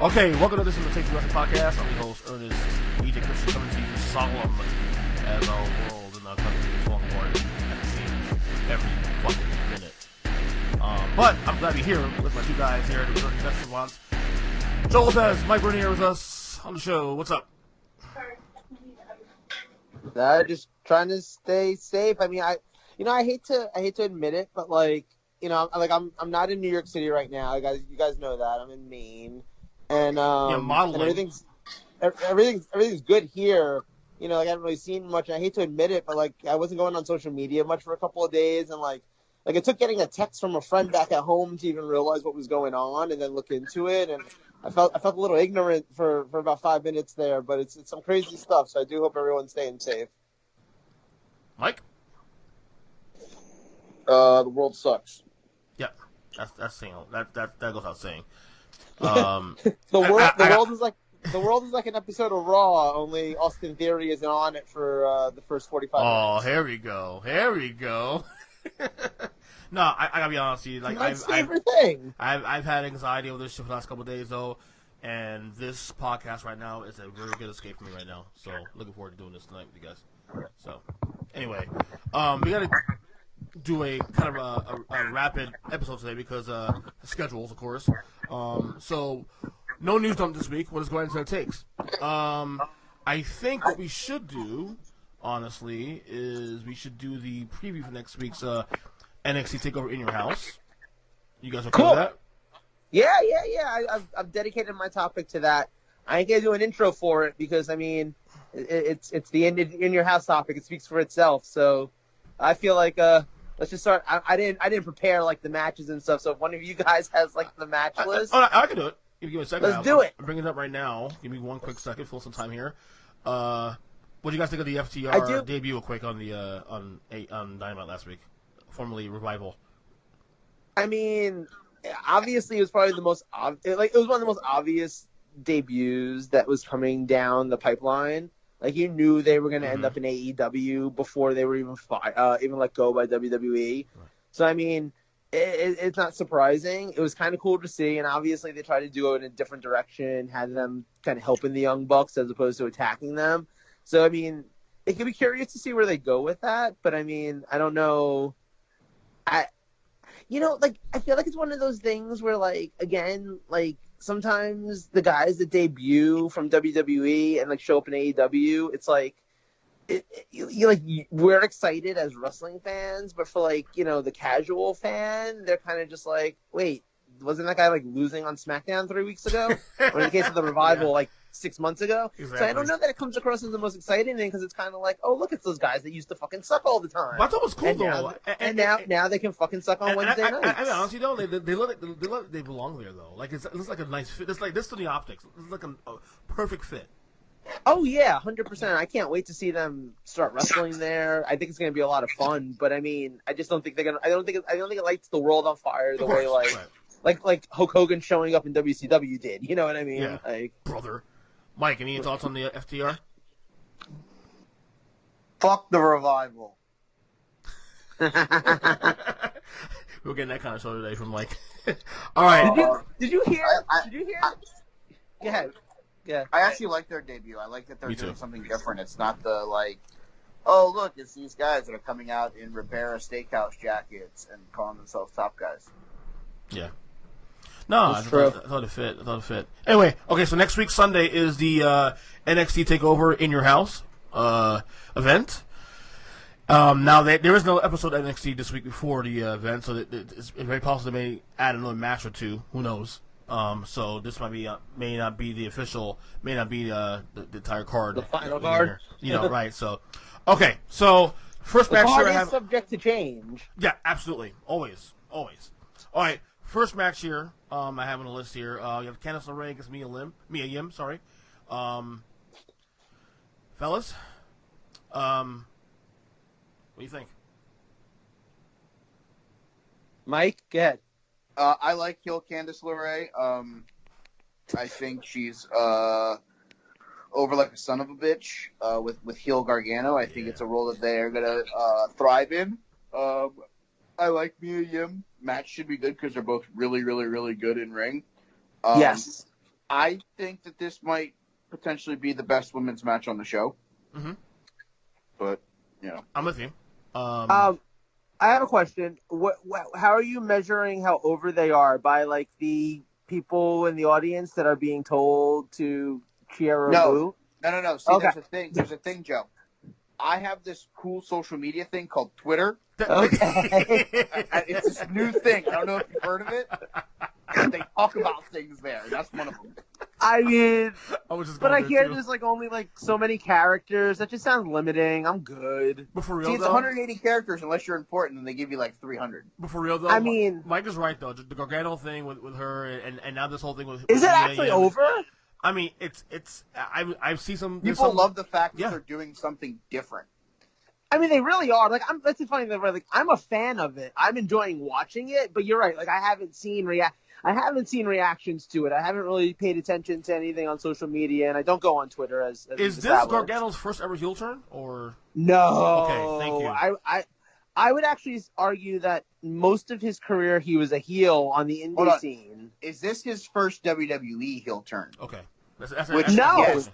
Okay, welcome to this is the Takeover Wrestling Podcast. I'm your host, Ernest EJ Christian, coming to you solemn as our world and our country is falling apart at the seams every fucking minute. But I'm glad to be here with my two guys here at the best response. Joe Lopez, Mike Bernier here with us on the show. What's up? Just trying to stay safe. I mean, I hate to admit it, but I'm not in New York City right now. You guys know that I'm in Maine, and modeling. And everything's good here. You know, I haven't really seen much. And I hate to admit it, but I wasn't going on social media much for a couple of days, and it took getting a text from a friend back at home to even realize what was going on, and then look into it. And I felt a little ignorant for about 5 minutes there, but it's some crazy stuff. So I do hope everyone's staying safe. Mike? The world sucks. Yeah, that's saying that goes without saying. The world is like an episode of Raw, only Austin Theory isn't on it for the first 45 minutes. Oh, here we go. No, I gotta be honest with you. My favorite thing. I've had anxiety over this shit for the last couple of days though, and this podcast right now is a very good escape for me right now. So looking forward to doing this tonight with you guys. So anyway, we gotta do a kind of a rapid episode today because schedules, of course. So no news dump this week. We'll just go ahead and say it takes. I think what we should do, honestly, is we should do the preview for next week's NXT Takeover in your house. You guys okay with that? Yeah. I've dedicated my topic to that. I ain't gonna do an intro for it because I mean, it's the in your house topic. It speaks for itself. So I feel like let's just start. I didn't prepare the matches and stuff. So if one of you guys has the match list, I can do it. Give me a second. Let's do it. I'm bringing it up right now. Give me one quick second. Fill some time here. What do you guys think of the FTR debut? Real quick on the on Dynamite last week, formerly Revival. I mean, obviously it was probably the most it was one of the most obvious debuts that was coming down the pipeline. You knew they were going to end up in AEW before they were even let go by WWE. Right. So I mean, it's not surprising. It was kind of cool to see, and obviously they tried to do it in a different direction, had them kind of helping the Young Bucks as opposed to attacking them. So I mean, it could be curious to see where they go with that. But I mean, I don't know. I feel like it's one of those things where sometimes the guys that debut from WWE and show up in AEW, it's we're excited as wrestling fans, but for the casual fan, they're kind of just wait, wasn't that guy losing on SmackDown 3 weeks ago? Or in the case of the Revival, 6 months ago? Exactly. So I don't know that it comes across as the most exciting thing because it's kind of oh, look, it's those guys that used to fucking suck all the time. But I thought it was cool though. Now they can fucking suck on Wednesday nights. I mean, honestly though, they belong there though. It looks like a nice fit. It's this to the optics. It's like a perfect fit. Oh yeah, 100%. I can't wait to see them start wrestling there. I think it's going to be a lot of fun. But I mean, I just don't think they're gonna. I don't think it lights the world on fire the way like Hulk Hogan showing up in WCW did. You know what I mean? Yeah. Brother. Mike, any thoughts on the FTR? Fuck the Revival. We're getting that kind of show today from Mike. All right. Did you hear? Did you hear? Go ahead. Yeah. I actually like their debut. I like that they're doing something different. It's not the oh look, it's these guys that are coming out in Ribera Steakhouse jackets and calling themselves top guys. Yeah. No, I thought it fit. Anyway, okay, so next week, Sunday, is the NXT Takeover in your house event. Now, there is no episode of NXT this week before the event, so it's very possible they may add another match or two. Who knows? So this may not be the official, may not be the entire card. The final card? Right. So, okay, so first match here I have... subject to change. Yeah, absolutely. Always. All right. First match here, I have on the list here. You have Candice LeRae against Mia Yim. Sorry, fellas. What do you think? Mike, go ahead. I like heel Candice LeRae. I think she's over like a son of a bitch with heel Gargano. I think it's a role that they are gonna thrive in. I like Mia Yim. Match should be good because they're both really, really, really good in ring. Yes. I think that this might potentially be the best women's match on the show. Mm-hmm. But, you know. I'm with you. I have a question. How are you measuring how over they are? By like the people in the audience that are being told to cheer or boo? No. See, Okay. There's a thing, Joe. I have this cool social media thing called Twitter. Okay. It's this new thing. I don't know if you've heard of it. They talk about things there. That's one of them. I mean, but I hear there's like only like so many characters. That just sounds limiting. I'm good. But for real, See, it's 180 characters unless you're important, and they give you like 300. But for real though, I mean, Mike is right though. The Gargano thing with her, and now this whole thing with is it Mia actually Yim. over? I mean, I see some people love the fact that they're doing something different. I mean, they really are. Like, that's the funny thing. Like, I'm a fan of it. I'm enjoying watching it. But you're right. Like, I haven't seen reactions to it. I haven't really paid attention to anything on social media, and I don't go on Twitter as is this Gargano's first ever heel turn, or no? Okay, thank you. I would actually argue that most of his career he was a heel on the indie scene. Is this his first WWE heel turn? Okay. No. Yes.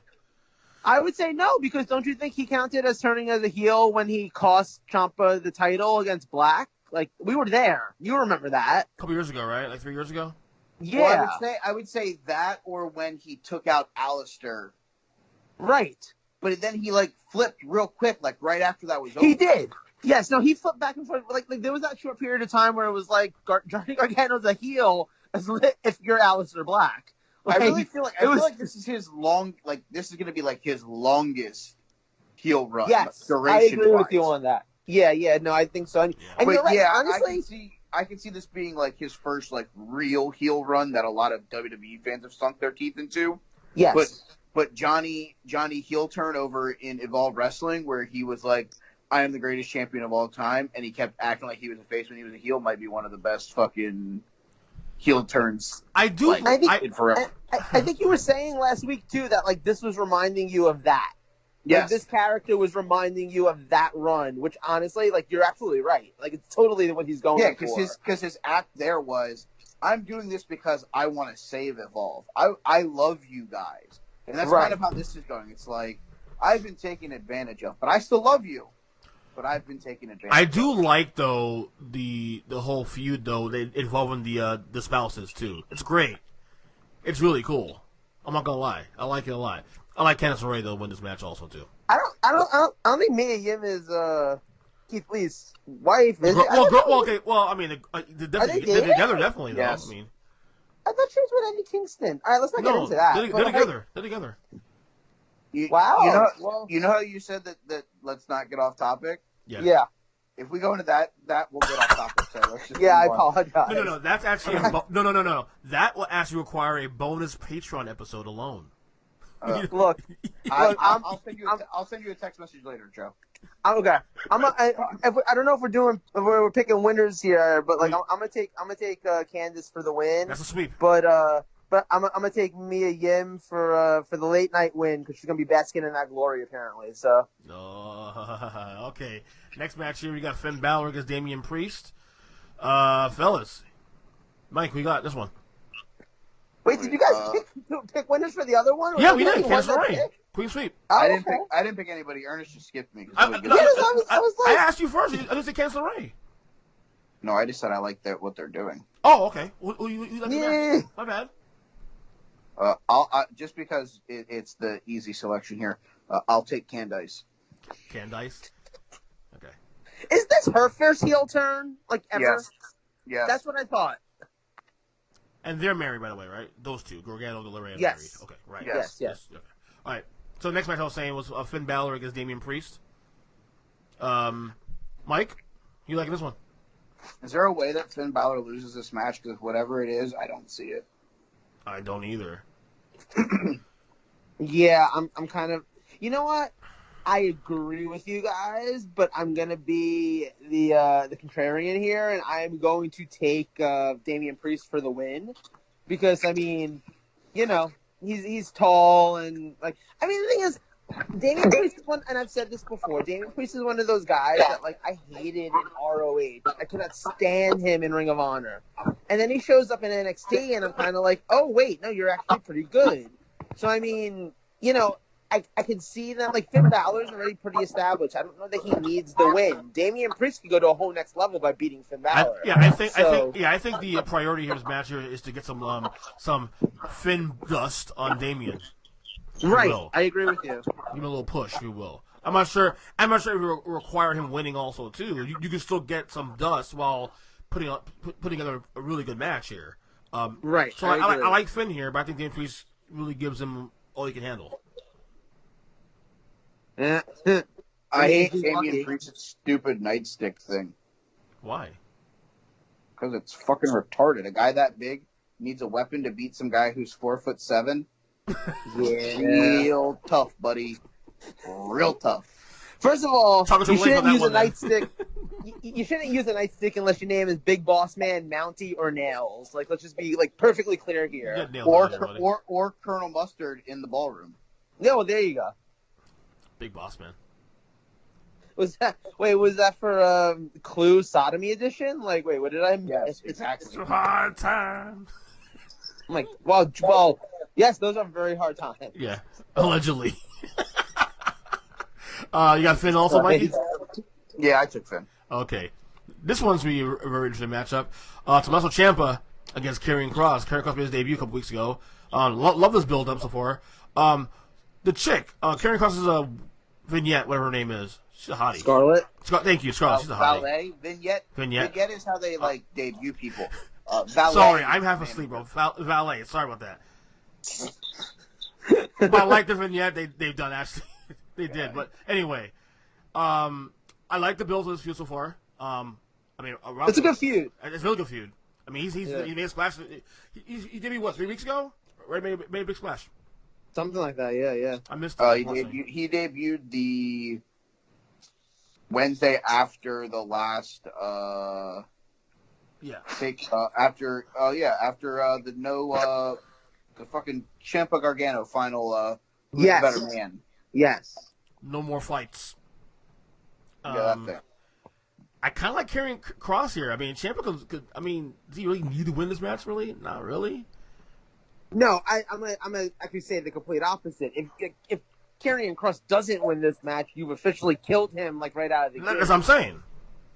I would say no, because don't you think he counted as turning as a heel when he cost Ciampa the title against Black? Like, we were there. You remember that. A couple years ago, right? Like 3 years ago? Yeah. Well, I would say that, or when he took out Alistair. Right. But then he, like, flipped real quick, like, right after that was over. He did. Yes, no, he flipped back and forth. Like there was that short period of time where it was like Johnny Gargano's a heel if you're Alistair Black. Like, I really feel like this is his this is going to be like his longest heel run. Yes, I agree with you on that. Yeah, no, I think so. And you're right, honestly, I can see this being like his first like real heel run that a lot of WWE fans have sunk their teeth into. Yes. But Johnny heel turn over in Evolve Wrestling, where he was like, I am the greatest champion of all time, and he kept acting like he was a face when he was a heel, might be one of the best fucking heel turns. I think you were saying last week too that like this was reminding you of that. Yes. Like, this character was reminding you of that run, which honestly, like, you're absolutely right. Like, it's totally what he's going for. Yeah, because his act there was, I'm doing this because I want to save Evolve. I love you guys. And that's kind of how this is going. It's like, I've been taken advantage of, but I still love you. But I've been taken advantage of. I do like, though, the whole feud, though, involving the spouses, too. It's great. It's really cool. I'm not going to lie. I like it a lot. I like Candice LeRae, though, win this match also, too. I don't think Mia Yim is Keith Lee's wife. I mean, they're together, definitely, though. Yes. I mean, I thought she was with Eddie Kingston. All right, let's not get into that. They're together. They're together. Wow. You know how you said that let's not get off topic? Yeah. If we go into that we'll get off topic. So let's just I apologize. No. That's actually no. That will actually require a bonus Patreon episode alone. Look, I'll send you a text message later, Joe. Okay. I don't know if we're picking winners here, but like I'm gonna take Candice for the win. That's a sweep. But I'm gonna take Mia Yim for the late night win because she's gonna be basking in that glory apparently. So. Okay. Next match here, we got Finn Balor against Damian Priest. Fellas, Mike, we got this one. Wait, did you guys pick winners for the other one? Yeah, we did. Candice LeRae, Queen Sweep. I didn't pick anybody. Ernest just skipped me. I asked you first. I didn't say Candice LeRae. No, I just said I like what they're doing. Oh, okay. You like the match? My bad. I'll just because it's the easy selection here. I'll take Candice. Candice. Okay. Is this her first heel turn? Like ever? Yes. That's what I thought. And they're married, by the way, right? Those two, Gargano and LeRae, are yes. married. Okay, right. Yes. Okay. All right. So next match I was saying was Finn Balor against Damian Priest. Mike, you liking this one? Is there a way that Finn Balor loses this match? Because whatever it is, I don't see it. I don't either. Yeah, I'm kind of. You know what? I agree with you guys, but I'm gonna be the contrarian here, and I'm going to take Damian Priest for the win because I mean, you know, he's tall and like I mean the thing is Damian Priest is one, and I've said this before. Damian Priest is one of those guys that like I hated in ROH. I could not stand him in Ring of Honor, and then he shows up in NXT, and I'm kind of like, oh wait, no, you're actually pretty good. So I mean, I can see that like Finn Balor's already pretty established. I don't know that he needs the win. Damian Priest could go to a whole next level by beating Finn Balor. I think the priority here, this match here, is to get some Finn dust on Damian. Right, I agree with you. Give him a little push, if you will. I'm not sure if you require him winning also too. You can still get some dust while putting together a really good match here. Right. So I like Finn here, but I think Damian Priest really gives him all he can handle. I hate Damian Priest's stupid nightstick thing. Why? Because it's fucking retarded. A guy that big needs a weapon to beat some guy who's 4'7". Yeah. Real tough, buddy. Real tough. First of all, you shouldn't use a nightstick. You shouldn't use a nightstick unless your name is Big Boss Man, Mountie, or Nails. Like, let's just be like perfectly clear here. Or Colonel Mustard in the ballroom. No, there you go. Big Boss Man. Was that for Clue Sodomy Edition? Like, wait, what did I miss? Yes, exactly. It's a hard time. I'm like, well, yes, those are very hard times. Yeah, allegedly. You got Finn also, Mikey? Yeah, I took Finn. Okay. This one's going to be a very interesting matchup. Tommaso Ciampa against Karrion Kross. Karrion Kross made his debut a couple weeks ago. Love this build-up so far. The chick, Karrion Kross is a Vignette, whatever her name is. She's a hottie. Scarlett? Thank you, Scarlett. She's a hottie. Valet? Vignette? Vignette is how they, debut people. Valet. Sorry, I'm half asleep, bro. Valet. Sorry about that. But I like the Vignette they've done, actually. They did. But anyway, I like the build of this feud so far. It's a good feud. It's a really good feud. I mean, he made a splash. He did me, 3 weeks ago? Right, made a big splash. Something like that, yeah. I missed it. He debuted the Wednesday after the last the fucking Ciampa Gargano final yes. Better Man. Yes. No more fights. That thing. I kind of like Karrion Kross here. I mean, Ciampa could. I mean, does he really need to win this match? Really? Not really. No, I'm gonna actually say the complete opposite. If Karrion Kross doesn't win this match, you've officially killed him right out of the gate. That's what I'm saying.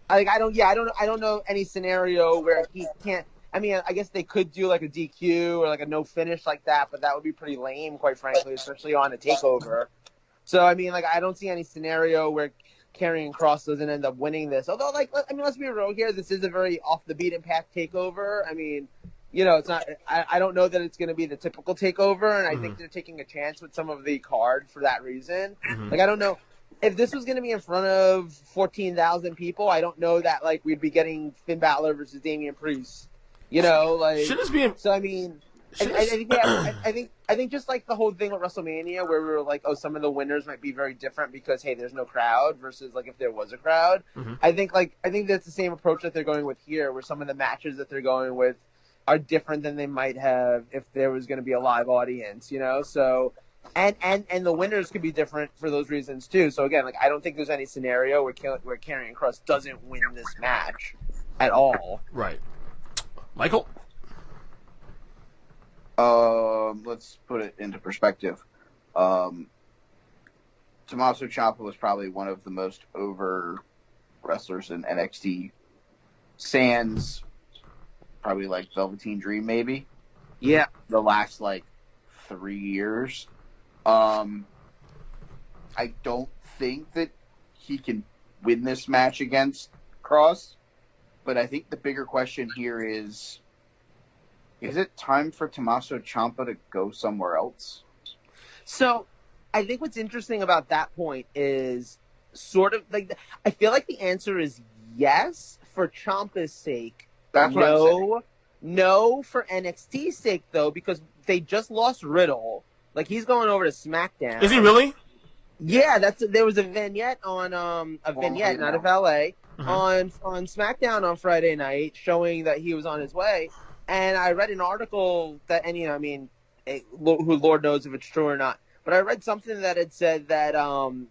I don't know any scenario where he can't. I mean, I guess they could do a DQ or a no finish like that, but that would be pretty lame, quite frankly, especially on a takeover. So I mean, I don't see any scenario where Karrion Kross doesn't end up winning this. Although, let's be real here. This is a very off the beaten path takeover. I mean, it's not. I don't know that it's going to be the typical takeover, and I think they're taking a chance with some of the card for that reason. Mm-hmm. I don't know if this was going to be in front of 14,000 people. I don't know that we'd be getting Finn Balor versus Damian Priest. Should this be? So I mean, I think just the whole thing with WrestleMania, where we were some of the winners might be very different because hey, there's no crowd versus if there was a crowd. Mm-hmm. I think that's the same approach that they're going with here, where some of the matches that they're going with are different than they might have if there was going to be a live audience, So, and the winners could be different for those reasons too. So again, I don't think there's any scenario where Karrion Kross doesn't win this match at all. Right, Michael. Let's put it into perspective. Tommaso Ciampa was probably one of the most over wrestlers in NXT. Sans probably Velveteen Dream, maybe. Yeah. The last 3 years. I don't think that he can win this match against Kross, but I think the bigger question here is it time for Tommaso Ciampa to go somewhere else? So, I think what's interesting about that point is sort of I feel like the answer is yes for Ciampa's sake. That's what I'm saying. No for NXT's sake though, because they just lost Riddle. He's going over to SmackDown. Is he really? Yeah, there was a vignette on not a valet, on SmackDown on Friday night showing that he was on his way. And I read an article that, who Lord knows if it's true or not, but I read something that had said that Donovan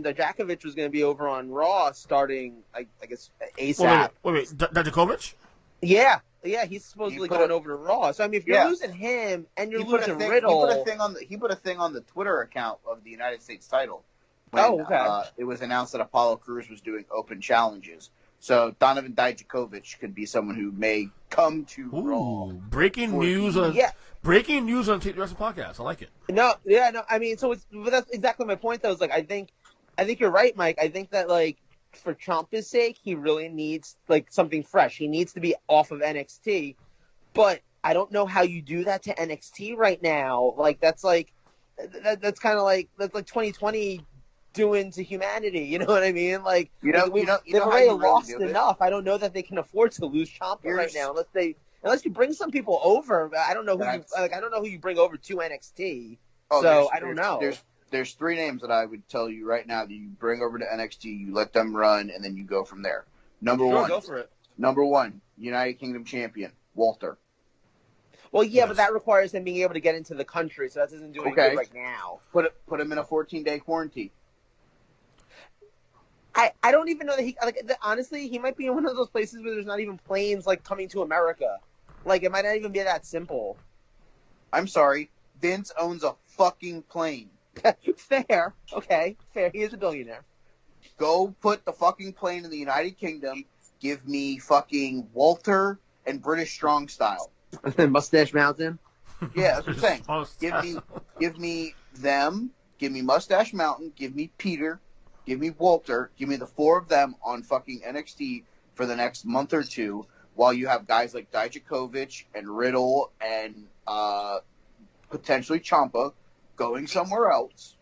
Dijakovic was going to be over on Raw starting, I guess, ASAP. Wait, Dijakovic? Yeah, he's supposedly going over to Raw. So I mean, if you're losing him and you're losing Riddle, he put a thing on the Twitter account of the United States title. When, it was announced that Apollo Crews was doing open challenges. So Donovan Dijakovic could be someone who may come to Raw. Breaking news on Take the Wrestling Podcast. I like it. No. I mean, but that's exactly my point. Though, is like I think you're right, Mike. I think that like for Ciampa's sake, he really needs like something fresh. He needs to be off of NXT, but I don't know how you do that to NXT right now. Like that's kind of like 2020 doing to humanity. You know what I mean? Like they've already lost enough. I don't know that they can afford to lose Ciampa right now unless you bring some people over. I don't know who you bring over to NXT. I don't know. There's 3 names that I would tell you right now that you bring over to NXT, you let them run, and then you go from there. Number one, United Kingdom champion, Walter. Well, yeah, but that requires him being able to get into the country, so that doesn't do anything right now. Put him in a 14-day quarantine. I don't even know that honestly, he might be in one of those places where there's not even planes like coming to America. Like it might not even be that simple. I'm sorry, Vince owns a fucking plane. Fair. Okay. Fair. He is a billionaire. Go put the fucking plane in the United Kingdom. Give me fucking Walter and British Strong Style. Mustache Mountain? Yeah, that's what I'm saying. Give me them. Give me Mustache Mountain. Give me Peter. Give me Walter. Give me the 4 of them on fucking NXT for the next month or 2 while you have guys like Dijakovic and Riddle and potentially Ciampa going somewhere else.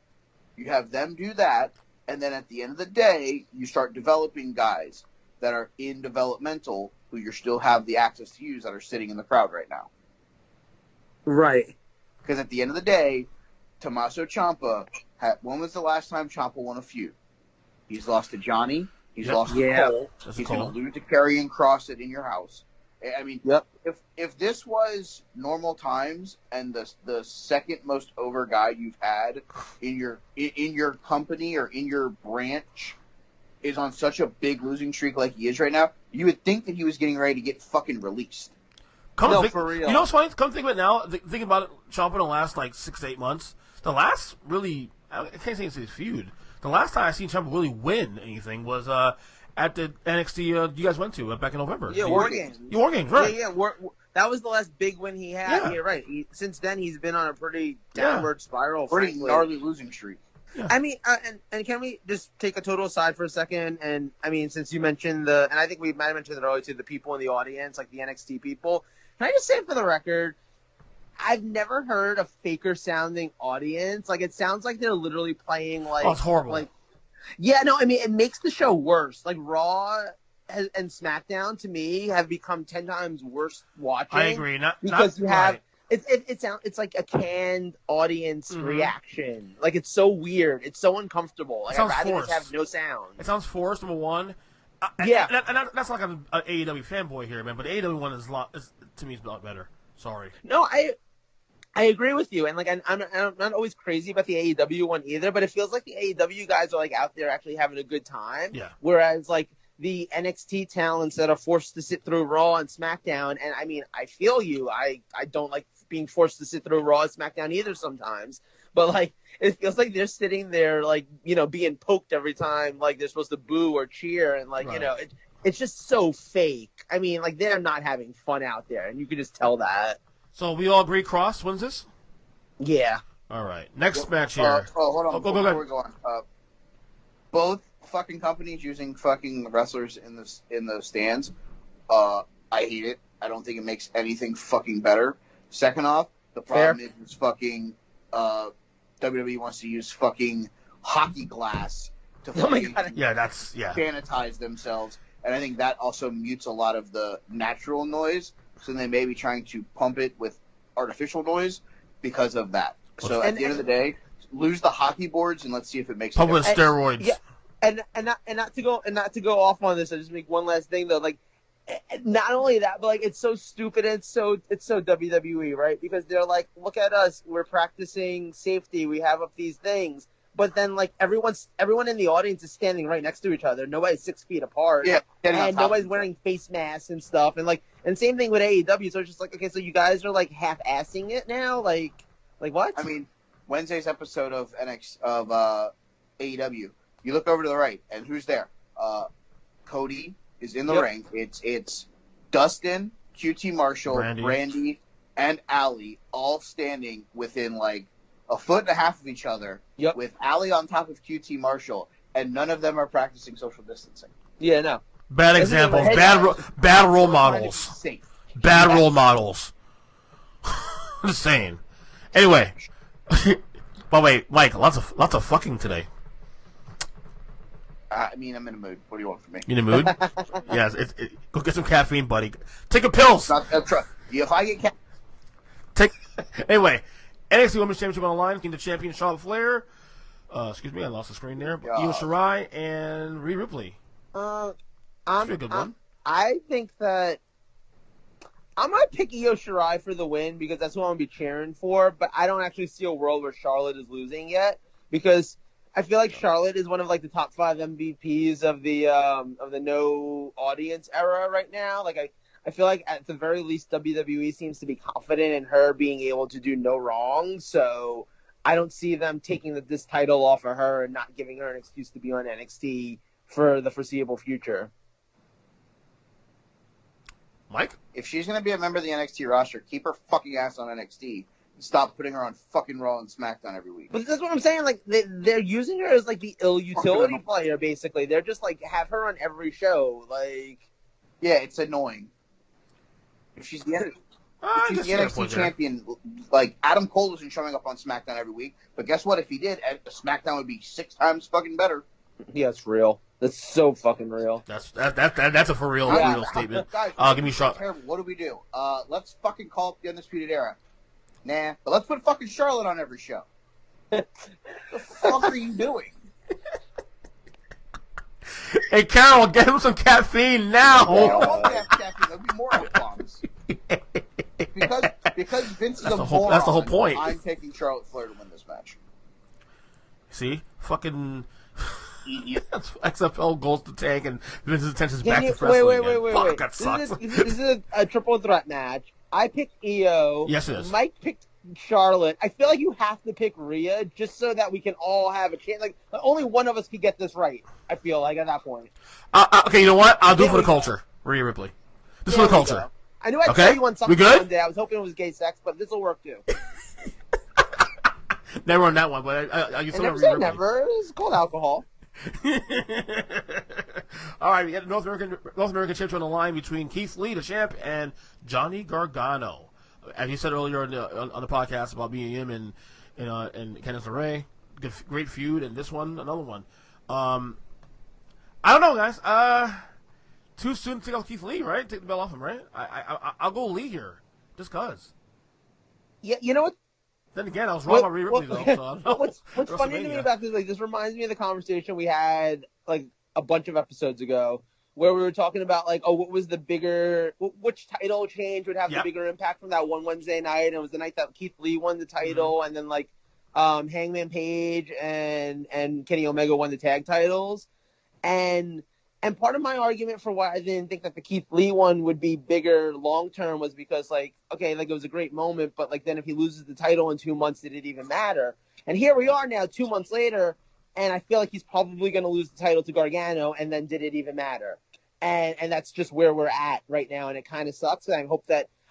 You have them do that, and then at the end of the day, you start developing guys that are in developmental who you still have the access to use that are sitting in the crowd right now. Right. Because at the end of the day, Tommaso Ciampa, when was the last time Ciampa won a feud? He's lost to Johnny. He's lost to Cole. He's going to lose to Karrion Kross in your house. I mean, if this was normal times and the second most over guy you've had in your company or in your branch is on such a big losing streak like he is right now, you would think that he was getting ready to get fucking released. For real. You know what's funny? Come think of it now. Think about it. Ciampa in the last like 6 to 8 months. The last really, I can't say it's his feud. The last time I seen Ciampa really win anything was at the NXT you guys went to back in November. Yeah, War Games. War Games, right? Yeah. That was the last big win he had. Yeah, right. Since then, he's been on a pretty downward spiral. Pretty gnarly losing streak. Yeah. I mean, and can we just take a total aside for a second? And I mean, since you mentioned and I think we might have mentioned it earlier to the people in the audience, like the NXT people, can I just say for the record, I've never heard a faker sounding audience. Like it sounds like they're literally playing like. Oh, it's horrible. Like, yeah, no, I mean it makes the show worse. Like Raw and SmackDown to me have become 10 times worse watching. I agree. Because you have it's like a canned audience reaction. Like it's so weird. It's so uncomfortable. Like I'd rather just have no sound. It sounds forced. Number one. And that's like I'm an AEW fanboy here, man. But the AEW one is to me is a lot better. Sorry. No, I agree with you, and like I'm not always crazy about the AEW one either, but it feels like the AEW guys are like out there actually having a good time. Yeah. Whereas like the NXT talents that are forced to sit through Raw and SmackDown, and I mean I feel you. I don't like being forced to sit through Raw and SmackDown either sometimes, but like it feels like they're sitting there like being poked every time like they're supposed to boo or cheer, and like it's just so fake. I mean like they're not having fun out there, and you can just tell that. So we all agree Cross wins this? Yeah. All right. Next match here. Hold on. Go Before we go on. Both fucking companies using fucking wrestlers in the stands. I hate it. I don't think it makes anything fucking better. Second off, the problem is fucking WWE wants to use fucking hockey glass to fucking sanitize themselves. And I think that also mutes a lot of the natural noise. So they may be trying to pump it with artificial noise because of that. So at the end of the day, lose the hockey boards and let's see if it makes pump with steroids. And not to go off on this. I just make one last thing though. Like not only that, but like it's so stupid and it's so WWE, right? Because they're like, look at us, we're practicing safety, we have up these things, but then like everyone in the audience is standing right next to each other. Nobody's 6 feet apart, Yeah, and nobody's wearing face masks and stuff, and same thing with AEW. So it's just like, okay, so you guys are like half-assing it now, like what? I mean, Wednesday's episode of AEW, you look over to the right, and who's there? Cody is in the ring. It's Dustin, QT Marshall, Brandy, and Allie all standing within like a foot and a half of each other, with Allie on top of QT Marshall, and none of them are practicing social distancing. Yeah, no. Bad examples. Bad role models. Bad role models. I'm just saying. Anyway. But wait, Mike, lots of fucking today. I mean, I'm in a mood. What do you want from me? You in a mood? Yes. Go get some caffeine, buddy. Take a pills. If I get Anyway, NXT Women's Championship on the line. King the champion Charlotte Flair. Excuse me, I lost the screen there. Io Shirai and Rhea Ripley. Should be a good one. I think that I might pick Io Shirai for the win because that's who I'm going to be cheering for, but I don't actually see a world where Charlotte is losing yet because I feel like Charlotte is one of like the top 5 MVPs of the no audience era right now. Like I feel like at the very least WWE seems to be confident in her being able to do no wrong, so I don't see them taking this title off of her and not giving her an excuse to be on NXT for the foreseeable future. Mike? If she's going to be a member of the NXT roster, keep her fucking ass on NXT and stop putting her on fucking Raw and SmackDown every week. But that's what I'm saying. Like, they're using her as, like, the ill utility player, basically. They're just, like, have her on every show. Like, yeah, it's annoying. If she's the NXT champion, like, Adam Cole isn't showing up on SmackDown every week. But guess what? If he did, SmackDown would be 6 times fucking better. Yeah, it's real. That's so fucking real. That's a for real statement. Guys, give me a shot. What do we do? Let's fucking call up the Undisputed Era. Nah, but let's put fucking Charlotte on every show. What the fuck are you doing? Hey, Carol, get him some caffeine now. I don't want to have caffeine. There'll be more F-bombs. Because Vince is a moron. That's the whole point. I'm taking Charlotte Flair to win this match. See? Fucking... That's XFL goes to tank and Vince's attention's back to wrestling. Wait. Fuck, that sucks. This is a triple threat match. I picked Io. Yes, it is. Mike picked Charlotte. I feel like you have to pick Rhea just so that we can all have a chance. Like, only one of us could get this right, I feel like, at that point. Okay, you know what? I'll do it for the culture. Rhea Ripley. This is for the culture. I knew I'd tell you on something one day. I was hoping it was gay sex, but this will work too. Never on that one, but I still never say never. It's called alcohol. All right, we got the North American Championship on the line between Keith Lee, the champ, and Johnny Gargano. As you said earlier on the podcast about BEM and Candice LeRae, great feud, and this one, another one. I don't know, guys. Too soon to take off Keith Lee, right? Take the belt off him, right? I'll go Lee here, just cause. Yeah, you know what? Then again, I was wrong about Rhea Ripley, though. So I don't know. What's funny to me about this, like, this reminds me of the conversation we had, like, a bunch of episodes ago, where we were talking about, like, what was the bigger, which title change would have the bigger impact from that one Wednesday night, and it was the night that Keith Lee won the title, and then, like, Hangman Page and Kenny Omega won the tag titles, and part of my argument for why I didn't think that the Keith Lee one would be bigger long term was because, like, okay, like, it was a great moment, but, like, then if he loses the title in 2 months, did it even matter? And here we are now, 2 months later, and I feel like he's probably going to lose the title to Gargano, and then did it even matter? And that's just where we're at right now, and it kind of sucks. And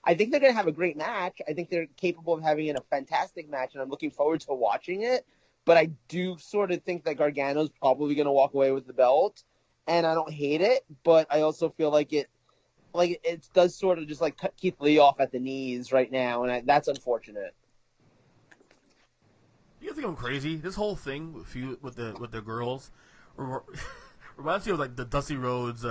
I think they're going to have a great match. I think they're capable of having a fantastic match, and I'm looking forward to watching it. But I do sort of think that Gargano's probably going to walk away with the belt. And I don't hate it, but I also feel like it does sort of just like cut Keith Lee off at the knees right now, and that's unfortunate. You think I'm crazy? This whole thing with the girls reminds me of like the Dusty Rhodes,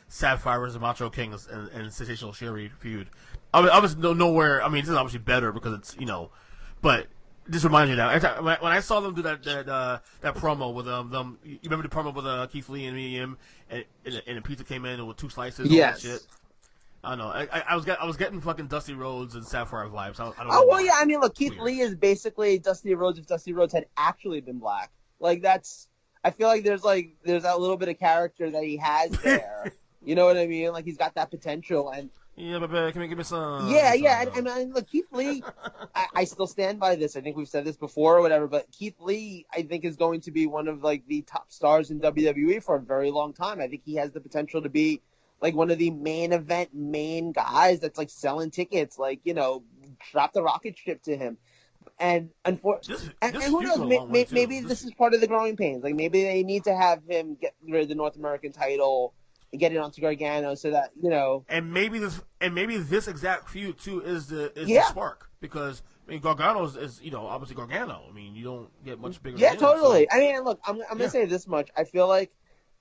Sapphires, and Macho Kings and Sensational Sherry feud. I was nowhere. I mean, this is obviously better because it's but. This reminds me now. When I saw them do that promo with them, you remember the promo with Keith Lee and me and the pizza came in with 2 slices and all that shit? I don't know. I was getting fucking Dusty Rhodes and Sapphire vibes. I don't know Oh well, why. yeah. I mean, look, Keith Weird. Lee is basically Dusty Rhodes if Dusty Rhodes had actually been black. Like that's. I feel like there's that little bit of character that he has there. You know what I mean? Like he's got that potential, and Yeah, baby, can you give me some? yeah. I mean, look, Keith Lee. I still stand by this. I think we've said this before or whatever, but Keith Lee, I think, is going to be one of like the top stars in WWE for a very long time. I think he has the potential to be like one of the main guys that's like selling tickets, like, you know, drop the rocket ship to him. And unfortunately, and who knows, maybe this is part of the growing pains. Like maybe they need to have him get rid of the North American title and get it onto Gargano so that, you know. And maybe this exact feud too is the spark, because I mean Gargano is you know, obviously Gargano. I mean, you don't get much bigger. Yeah, than totally. Him, so. I mean, look, I'm gonna say this much. I feel like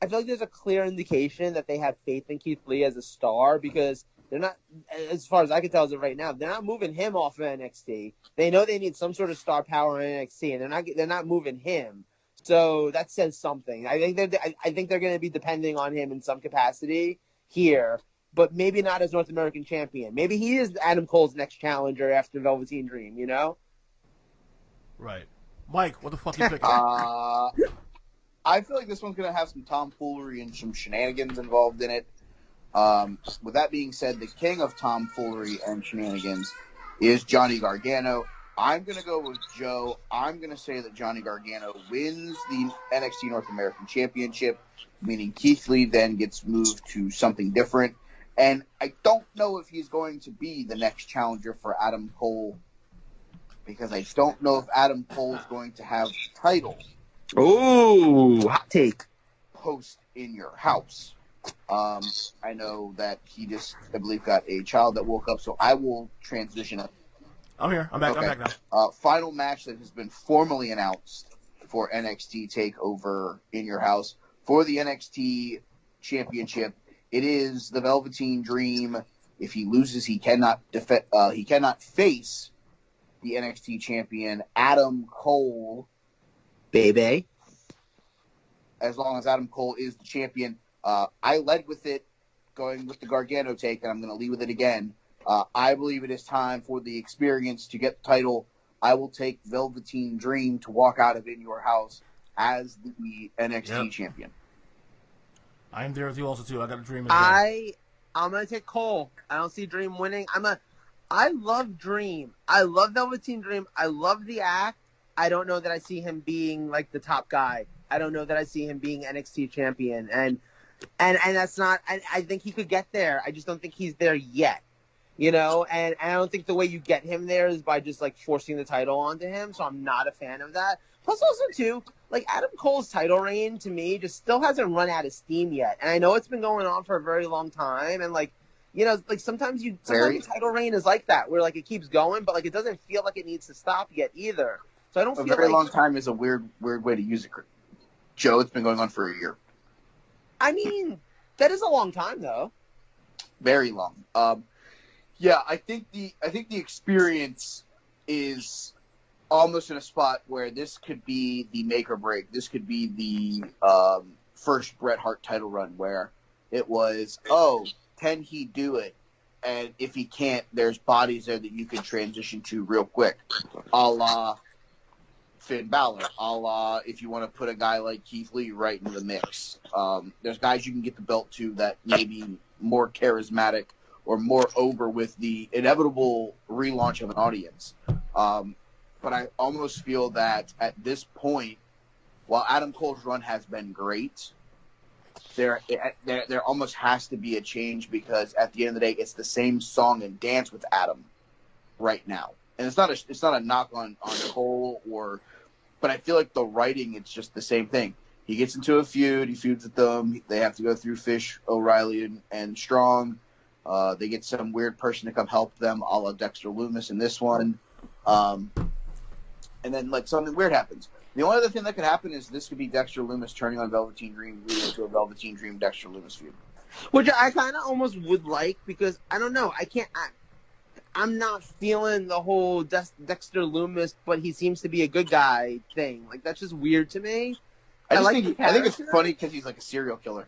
there's a clear indication that they have faith in Keith Lee as a star, because they're not, as far as I can tell as of right now, they're not moving him off of NXT. They know they need some sort of star power in NXT, and they're not moving him. So that says something. I think they're going to be depending on him in some capacity here, but maybe not as North American champion. Maybe he is Adam Cole's next challenger after Velveteen Dream. You know? Right, Mike. What the fuck you picking? I feel like this one's going to have some tomfoolery and some shenanigans involved in it. With that being said, the king of tomfoolery and shenanigans is Johnny Gargano. I'm going to go with Joe. I'm going to say that Johnny Gargano wins the NXT North American Championship, meaning Keith Lee then gets moved to something different. And I don't know if he's going to be the next challenger for Adam Cole, because I don't know if Adam Cole is going to have the title. Ooh, hot take. Post In Your House. I know that he just, I believe, got a child that woke up, so I will transition up. I'm here. I'm back. Okay. I'm back now. Final match that has been formally announced for NXT Takeover In Your House for the NXT Championship. It is the Velveteen Dream. If he loses, he cannot face the NXT champion Adam Cole. Baby. As long as Adam Cole is the champion. I led with it, going with the Gargano take, and I'm going to lead with it again. I believe it is time for the experience to get the title. I will take Velveteen Dream to walk out of In Your House as the NXT champion. I am there with you also too. I got a Dream as well. I'm gonna take Cole. I don't see Dream winning. I love Dream. I love Velveteen Dream. I love the act. I don't know that I see him being like the top guy. I don't know that I see him being NXT champion. And that's not. I think he could get there. I just don't think he's there yet. You know, and I don't think the way you get him there is by just like forcing the title onto him. So I'm not a fan of that. Plus, also too, like Adam Cole's title reign to me just still hasn't run out of steam yet. And I know it's been going on for a very long time. And like, you know, like sometimes the title reign is like that, where like it keeps going, but like it doesn't feel like it needs to stop yet either. So I don't feel like a very long time is a weird way to use it. Joe, it's been going on for a year. I mean, that is a long time though. Very long. Yeah, I think the experience is almost in a spot where this could be the make or break. This could be the first Bret Hart title run, where it was, can he do it? And if he can't, there's bodies there that you can transition to real quick, a la Finn Balor, a la if you want to put a guy like Keith Lee right into the mix. There's guys you can get the belt to that may be more charismatic or more over with the inevitable relaunch of an audience. But I almost feel that at this point, while Adam Cole's run has been great, there almost has to be a change, because at the end of the day, it's the same song and dance with Adam right now. And it's not a knock on Cole, but I feel like the writing, it's just the same thing. He gets into a feud, he feuds with them, they have to go through Fish, O'Reilly, and Strong. They get some weird person to come help them, a la Dexter Lumis in this one. And then like something weird happens. The only other thing that could happen is this could be Dexter Lumis turning on Velveteen Dream, leading to a Velveteen Dream Dexter Lumis feud. Which I kind of almost would like, because I don't know, I'm not feeling the whole Dexter Lumis, but he seems to be a good guy thing. Like that's just weird to me. I think it's funny because he's like a serial killer.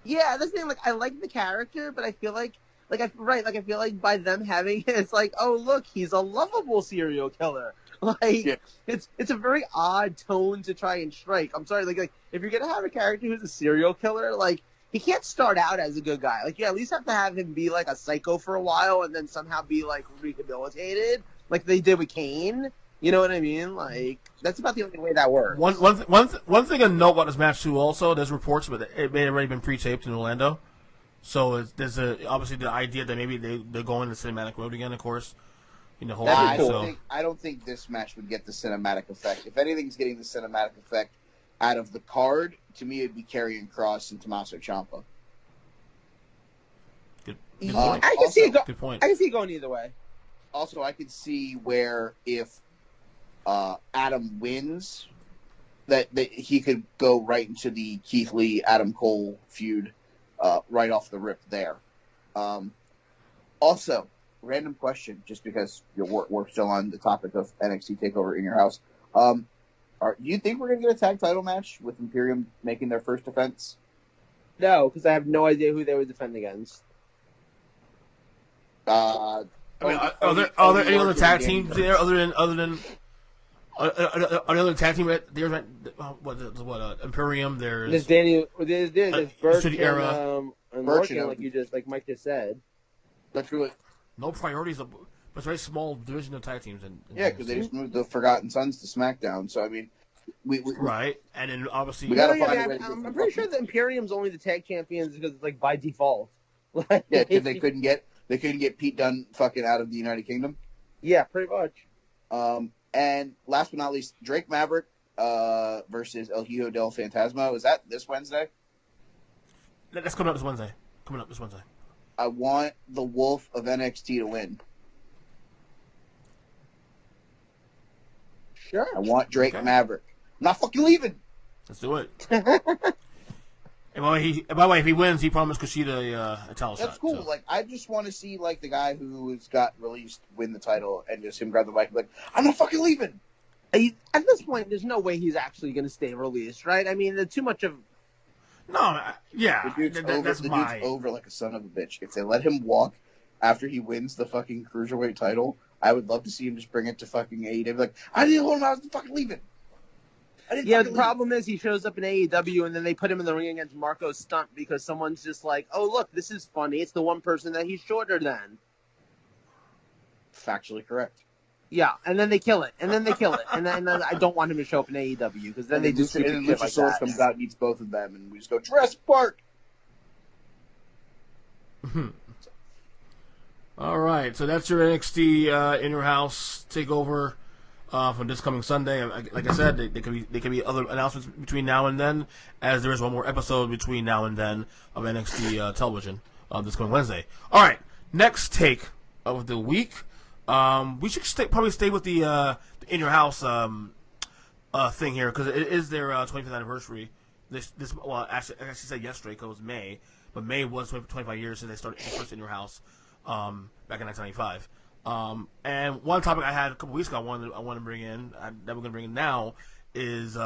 Yeah, that's the thing. Like I like the character, but I feel like like I feel like by them having it, it's like, oh look, he's a lovable serial killer. Like it's a very odd tone to try and strike. I'm sorry, like if you're gonna have a character who's a serial killer, like he can't start out as a good guy. Like you at least have to have him be like a psycho for a while and then somehow be like rehabilitated, like they did with Kane. You know what I mean? Like that's about the only way that works. One thing to note about this match too. Also, there's reports, but it may have already been pre-taped in Orlando. So there's obviously the idea that maybe they're going the cinematic road again. Of course, hopefully. I don't think this match would get the cinematic effect. If anything's getting the cinematic effect out of the card, to me it'd be Karrion Kross and Tommaso Ciampa. Good point. point. Good point. I can see it going either way. Also, I could see where if Adam wins, that he could go right into the Keith Lee Adam Cole feud right off the rip there. Also, random question, just because we're still on the topic of NXT Takeover in your house. Do you think we're going to get a tag title match with Imperium making their first defense? No, because I have no idea who they would defend against. Are there any other tag teams there other than another tag team? There's Imperium. There's Burch Era, and Morgan, like Mike just said. That's really no priorities. It's a very small division of tag teams. Because they just moved the Forgotten Sons to SmackDown. So I mean, we right, and then obviously I'm pretty sure the Imperium's only the tag champions because it's like by default. Because they couldn't get Pete Dunne fucking out of the United Kingdom. Yeah, pretty much. And last but not least, Drake Maverick versus El Hijo del Fantasma. Is that this Wednesday? That's coming up this Wednesday. I want the Wolf of NXT to win. Sure. I want Drake Maverick. I'm not fucking leaving. Let's do it. And by the way, if he wins, he promised Kushida a title shot. That's cool. So. Like, I just want to see like the guy who's got released win the title and just him grab the mic and be like, I'm not fucking leaving. At this point, there's no way he's actually going to stay released, right? I mean, there's too much of. No, yeah, the dude's over like a son of a bitch. If they let him walk after he wins the fucking cruiserweight title, I would love to see him just bring it to fucking AEW. Like, I didn't hold him. I was fucking leaving. The problem is he shows up in AEW and then they put him in the ring against Marco Stunt because someone's just like, oh, look, this is funny. It's the one person that he's shorter than. Factually correct. Yeah, and then they kill it. And then I don't want him to show up in AEW because then they do stupid shit like that. Luchasaurus comes out and eats both of them and we just go, Jurassic Park! All right, so that's your NXT in your house takeover from this coming Sunday. Like I said, there could be other announcements between now and then, as there is one more episode between now and then of NXT television this coming Wednesday. All right, next take of the week. We should probably stay with the in your house thing here because it is their 25th anniversary. Actually said yesterday because it was May, but May was 25 years since they started the first in your house back in 1995. And one topic I had a couple weeks ago I want to bring in that we're going to bring in now is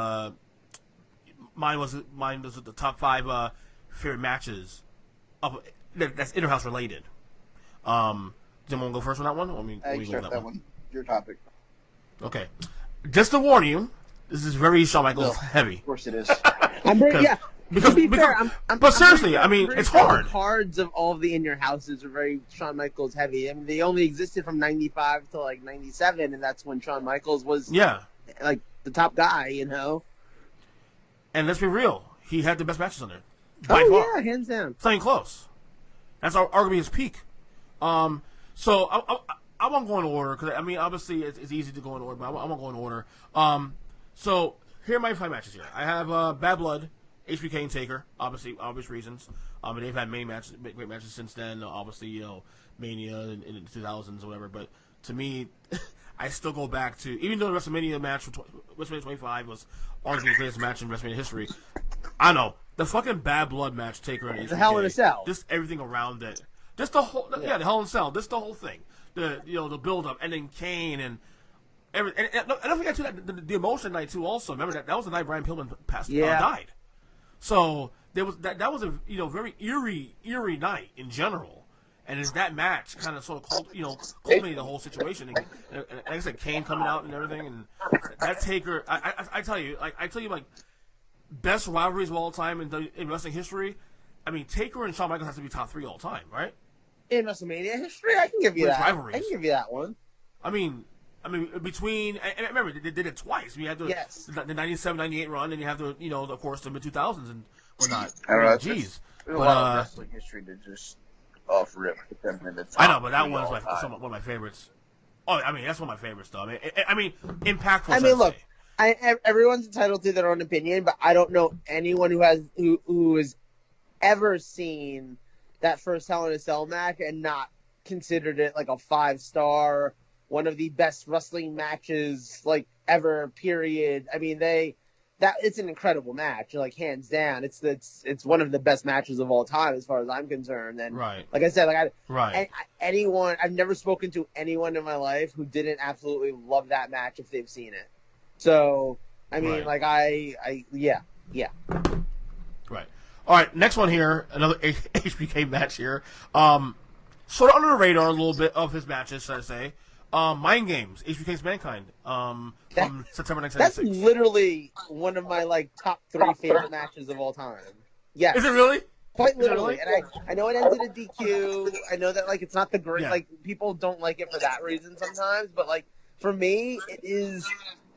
mine was the top 5 favorite matches that's in your house related. Does anyone go first on that one? Or I start that one. Your topic. Okay. Just to warn you, this is very Shawn Michaels heavy. Of course it is. But seriously, I mean, it's hard. The cards of all of the in your houses are very Shawn Michaels heavy. I mean, they only existed from 95 to like 97, and that's when Shawn Michaels was like the top guy, you know. And let's be real, he had the best matches on there. By far. Yeah, hands down. It's not even close. That's arguably his peak. So I won't go in order because I mean obviously it's easy to go in order, but I won't go in order. So here are my 5 matches here. I have Bad Blood, HBK and Taker, obviously obvious reasons. And they've had great matches since then. Obviously Mania in the 2000s or whatever. But to me, I still go back to even though the WrestleMania match for WrestleMania 25 was arguably the greatest match in WrestleMania history. I know the fucking Bad Blood match, Taker and HBK, the Hell in a Cell, just everything around it. Just the whole, the Hell in a Cell. Just the whole thing. The build up, and then Kane and everything. And don't forget too that the emotion night too. Also, remember that was the night Brian Pillman died. So there was that was a very eerie night in general, And is that match kind of sort of culminated the whole situation? And like I said, Kane coming out and everything, and that Taker. I tell you, like best rivalries of all time in wrestling history. I mean, Taker and Shawn Michaels has to be top 3 all time, right? In WrestleMania history, I can give you that. Rivalries. I can give you that one. I mean, between, and remember, they did it twice. I mean, you had the 97, 98 run, and you have the, of course, the mid-2000s and whatnot. I don't know. Jeez. There's a lot of wrestling history to just off-rip with them in the top. I know, but that one's one of my favorites. Oh, I mean, that's one of my favorites, though. I mean, impactful. I mean, look, everyone's entitled to their own opinion, but I don't know anyone who has ever seen that first Hell in a Cell match and not considered it like a 5-star, one of the best wrestling matches like ever. Period. I mean, it's an incredible match, like hands down. It's one of the best matches of all time as far as I'm concerned. And right. like I said, I've never spoken to anyone in my life who didn't absolutely love that match if they've seen it. So I mean, yeah. Right. All right, next one here, another HBK match here. Sort of under the radar a little bit of his matches, should I say. Mind Games, HBK's Mankind, from September 1996. That's literally one of my top 3 favorite matches of all time. Yeah. Is it really? Quite literally. And I know it ends in a DQ. I know that it's not the great, people don't like it for that reason sometimes, but for me,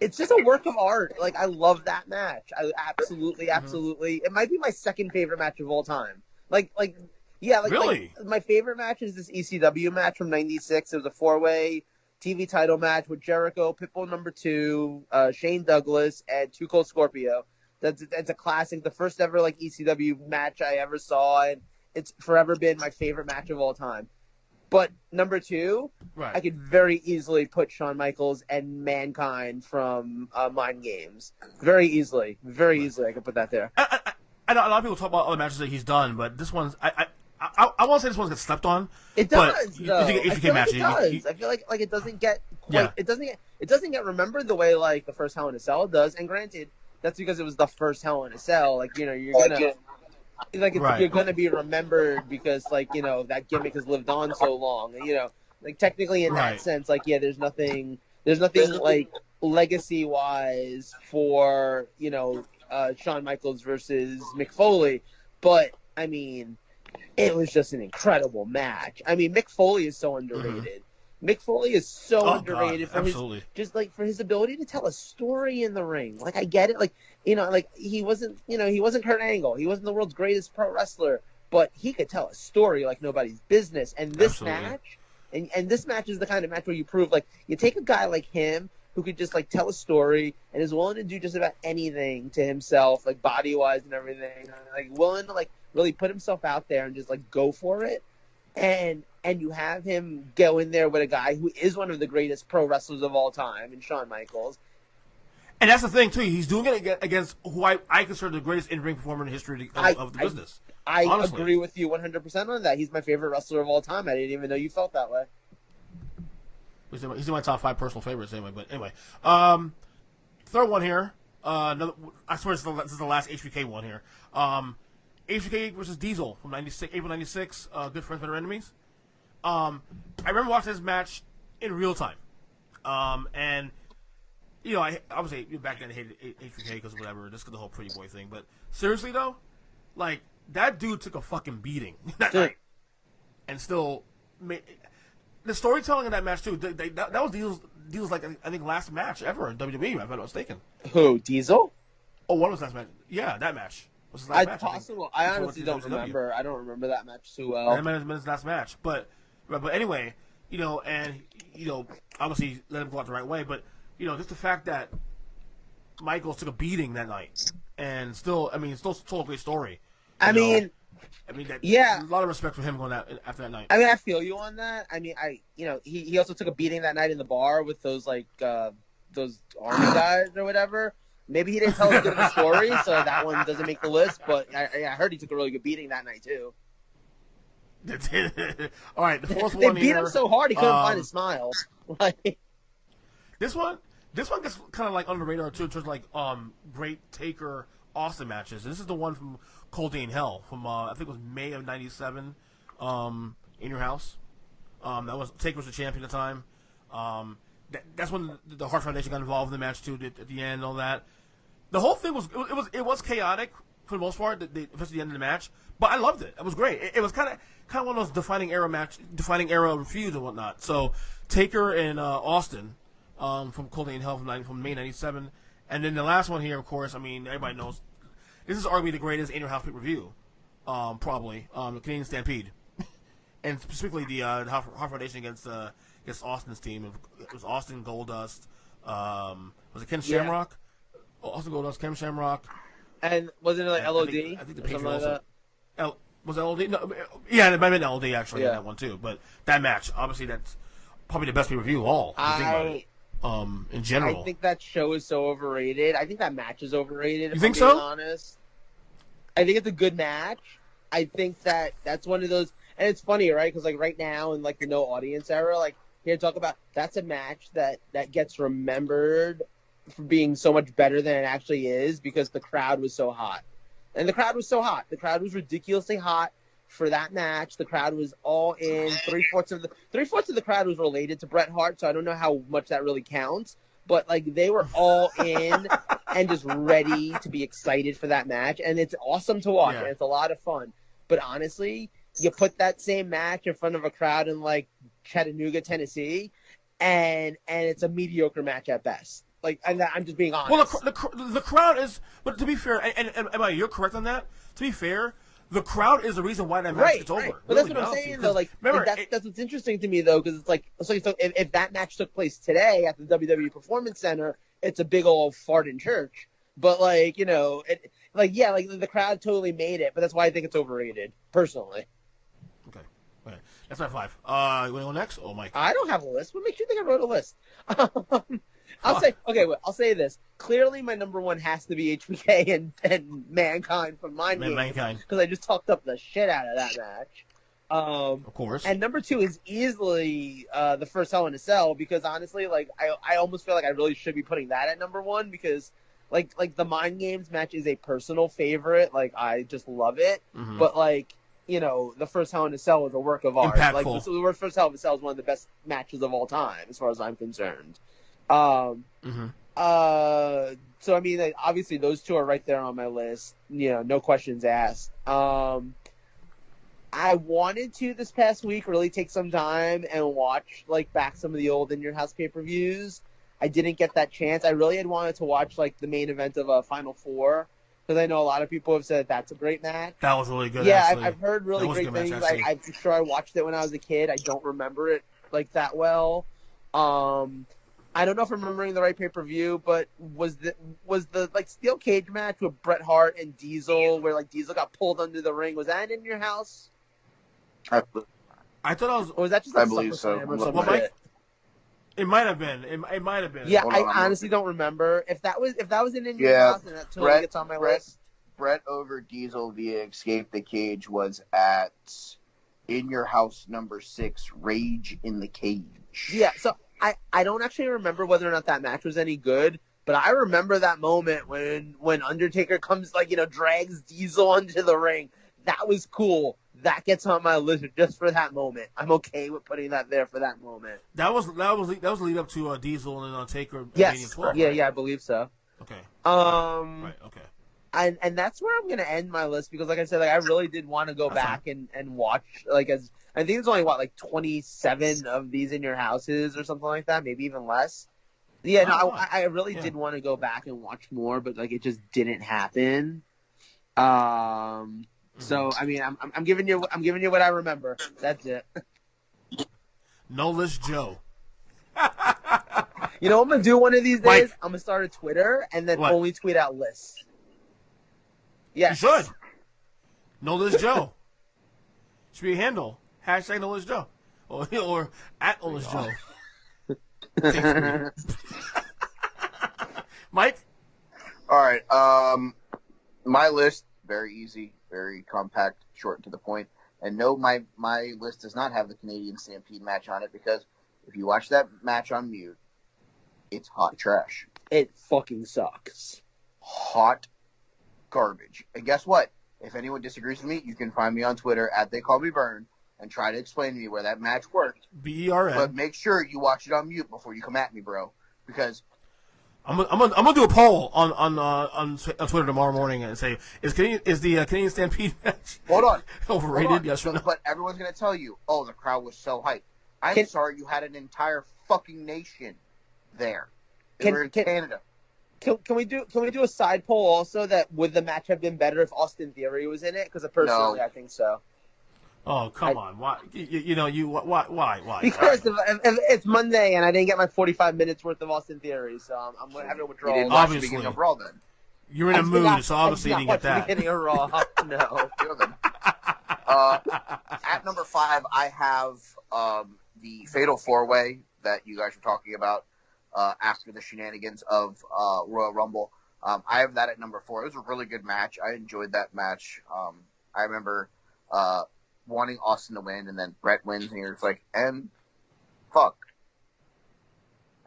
it's just a work of art. I love that match. I absolutely. It might be my second favorite match of all time. Really? My favorite match is this ECW match from '96. It was a 4-way TV title match with Jericho, Pitbull number 2, Shane Douglas, and Too Cold Scorpio. That's a classic. The first ever ECW match I ever saw, and it's forever been my favorite match of all time. But number 2, I could very easily put Shawn Michaels and Mankind from Mind Games. Very easily. I could put that there. I know a lot of people talk about other matches that he's done, but this one's I won't say this one's gets slept on. It does. Though. I feel like it does. I feel like it doesn't get it doesn't get remembered the way the first Hell in a Cell does. And granted, that's because it was the first Hell in a Cell. You're gonna. You're going to be remembered because, that gimmick has lived on so long. Technically in that sense, there's nothing legacy-wise for, Shawn Michaels versus Mick Foley. But, I mean, it was just an incredible match. I mean, Mick Foley is so underrated. Mm-hmm. Mick Foley is so underrated for his ability to tell a story in the ring. I get it. He wasn't Kurt Angle. He wasn't the world's greatest pro wrestler, but he could tell a story like nobody's business. And this match, and this match is the kind of match where you prove, you take a guy like him who could just, tell a story and is willing to do just about anything to himself, body-wise and everything, willing to, really put himself out there and just, go for it. And you have him go in there with a guy who is one of the greatest pro wrestlers of all time, in Shawn Michaels. And that's the thing, too. He's doing it against who I consider the greatest in-ring performer in the history of the business. I agree with you 100% on that. He's my favorite wrestler of all time. I didn't even know you felt that way. He's in my top 5 personal favorites anyway. But anyway, third one here. I swear this is the last HBK one here. HBK versus Diesel from April 96. Good friends, better enemies. I remember watching this match in real time. And I obviously back then I hated HBK because whatever, just because the whole pretty boy thing. But seriously though, that dude took a fucking beating that night, and still the storytelling of that match too. That was Diesel's I think last match ever in WWE. If I'm not mistaken. Who, Diesel? Oh, one was last match. Yeah, that match. Was his last match, possible. I honestly don't remember. I don't remember that match too well. That might have been his last match, but anyway, and obviously let him go out the right way, but just the fact that Michaels took a beating that night, and still told a great story. A lot of respect for him going out after that night. I mean, I feel you on that. I mean, he also took a beating that night in the bar with those those army guys or whatever. Maybe he didn't tell as good of a story, so that one doesn't make the list. But I heard he took a really good beating that night too. All right, the fourth they one. They beat him so hard he couldn't find his smile. This one gets kind of under the radar too in terms of great Taker Austin matches. And this is the one from Cold Day in Hell from I think it was May of '97. in your house. That was Taker was the champion at the time. That's when the Hart Foundation got involved in the match too at the end and all that. The whole thing was chaotic for the most part, especially the end of the match. But I loved it. It was great. It was kind of one of those defining era feuds and whatnot. So Taker and Austin from Cold and Hell from May '97, and then the last one here, of course. I mean, everybody knows this is arguably the greatest in your house pay-per-view, probably the Canadian Stampede, and specifically the Hart Foundation against Austin's team. It was Austin Goldust. Was it Ken Shamrock? Oh, Austin Goldust, Ken Shamrock. And wasn't it like LOD? I think the Patriot like also. Was it LOD? No, yeah, it might have been LOD actually in that one too. But that match, obviously, that's probably the best pay-per-view of all. In general, I think that show is so overrated. I think that match is overrated. You think so? Honest, I think it's a good match. I think that's one of those, and it's funny, right? Because like right now in like the no audience era, like here talk about that's a match that gets remembered for being so much better than it actually is because the crowd was so hot. And the crowd was so hot. The crowd was ridiculously hot for that match. The crowd was all in. Three-fourths of the crowd was related to Bret Hart, so I don't know how much that really counts. But like they were all in and just ready to be excited for that match. And it's awesome to watch, and it's a lot of fun. But honestly, you put that same match in front of a crowd in like Chattanooga, Tennessee, and it's a mediocre match at best. Like, I'm just being honest. Well, the crowd is, but to be fair, and Emma, you're correct on that. To be fair, the crowd is the reason why that match gets over. Right. But really, that's what I'm saying, though. Like, remember, that's what's interesting to me, though, because it's like, so if that match took place today at the WWE Performance Center, it's a big old fart in church. But like, you know, the crowd totally made it. But that's why I think it's overrated, personally. Okay. That's my 5. You want to go next? Oh, Mike. I don't have a list. What makes you think I wrote a list? I'll say this. Clearly, my number 1 has to be HBK and Mankind from Mind Games. Mankind. Because I just talked up the shit out of that match. Of course. And number 2 is easily the first Hell in a Cell because honestly, like I almost feel like I really should be putting that at number 1 because like the Mind Games match is a personal favorite. Like I just love it. Mm-hmm. But like, you know, the first Hell in a Cell is a work of art. Impactful. Like the first Hell in a Cell is one of the best matches of all time, as far as I'm concerned. So I mean, like, obviously those 2 are right there on my list. You know, no questions asked. I wanted to this past week really take some time and watch like back some of the old In Your House pay-per-views. I didn't get that chance. I really had wanted to watch like the main event of Final Four because I know a lot of people have said that's a great match. That was really good. Yeah, actually. I've heard really great things. I'm sure I watched it when I was a kid. I don't remember it like that well. I don't know if I'm remembering the right pay-per-view, but was the like steel cage match with Bret Hart and Diesel, where like Diesel got pulled under the ring? Was that In Your House? I thought it was. Or was that just like I believe so. Or something? It might have been. It might have been. Yeah, I honestly don't remember if that was In Your House, and that totally gets on my list. Bret over Diesel via Escape the Cage was at In Your House number 6, Rage in the Cage. Yeah, so I don't actually remember whether or not that match was any good, but I remember that moment when Undertaker comes, like, you know, drags Diesel into the ring. That was cool. That gets on my list just for that moment. I'm okay with putting that there for that moment. That was lead up to Diesel and Taker. Yes. 12, yeah, right? Yeah, I believe so. Okay. Right. Okay. And that's where I'm gonna end my list because, like I said, like I really did want to go back and watch, like, as I think there's only like 27 of these In Your Houses or something like that, maybe even less. Yeah, I really did want to go back and watch more, but like it just didn't happen. So I mean, I'm giving you what I remember. That's it. No List Joe. You know what I'm gonna do one of these days? Mike. I'm gonna start a Twitter and then only tweet out lists. Yes. You should. No List Joe. Should be a handle. # No List Joe. Or at No List Joe. Mike? Alright, my list, very easy, very compact, short and to the point. And no, my list does not have the Canadian Stampede match on it because if you watch that match on mute, it's hot trash. It fucking sucks. Hot garbage. And guess what? If anyone disagrees with me, you can find me on Twitter at TheyCallMeBurn. and try to explain to me where that match worked. BERN. But make sure you watch it on mute before you come at me, bro. Because I'm gonna do a poll on Twitter tomorrow morning and say is the Canadian Stampede match overrated? Yes or no? But everyone's gonna tell you, oh, the crowd was so hyped. I'm sorry, you had an entire fucking nation there. They were in Canada. Can we do a side poll also that would the match have been better if Austin Theory was in it? Because personally, I think so. Oh, come on! Why? Why? Because if it's Monday and I didn't get my 45 minutes worth of Austin Theory, so I'm going to have to withdraw. You didn't watch the beginning of Raw then. You're in a mood, so obviously you didn't get that. The beginning of Raw, no. At number 5, I have the Fatal 4-Way that you guys were talking about after the shenanigans of Royal Rumble. I have that at number 4. It was a really good match. I enjoyed that match. I remember wanting Austin to win, and then Brett wins, and you're just like, and fuck.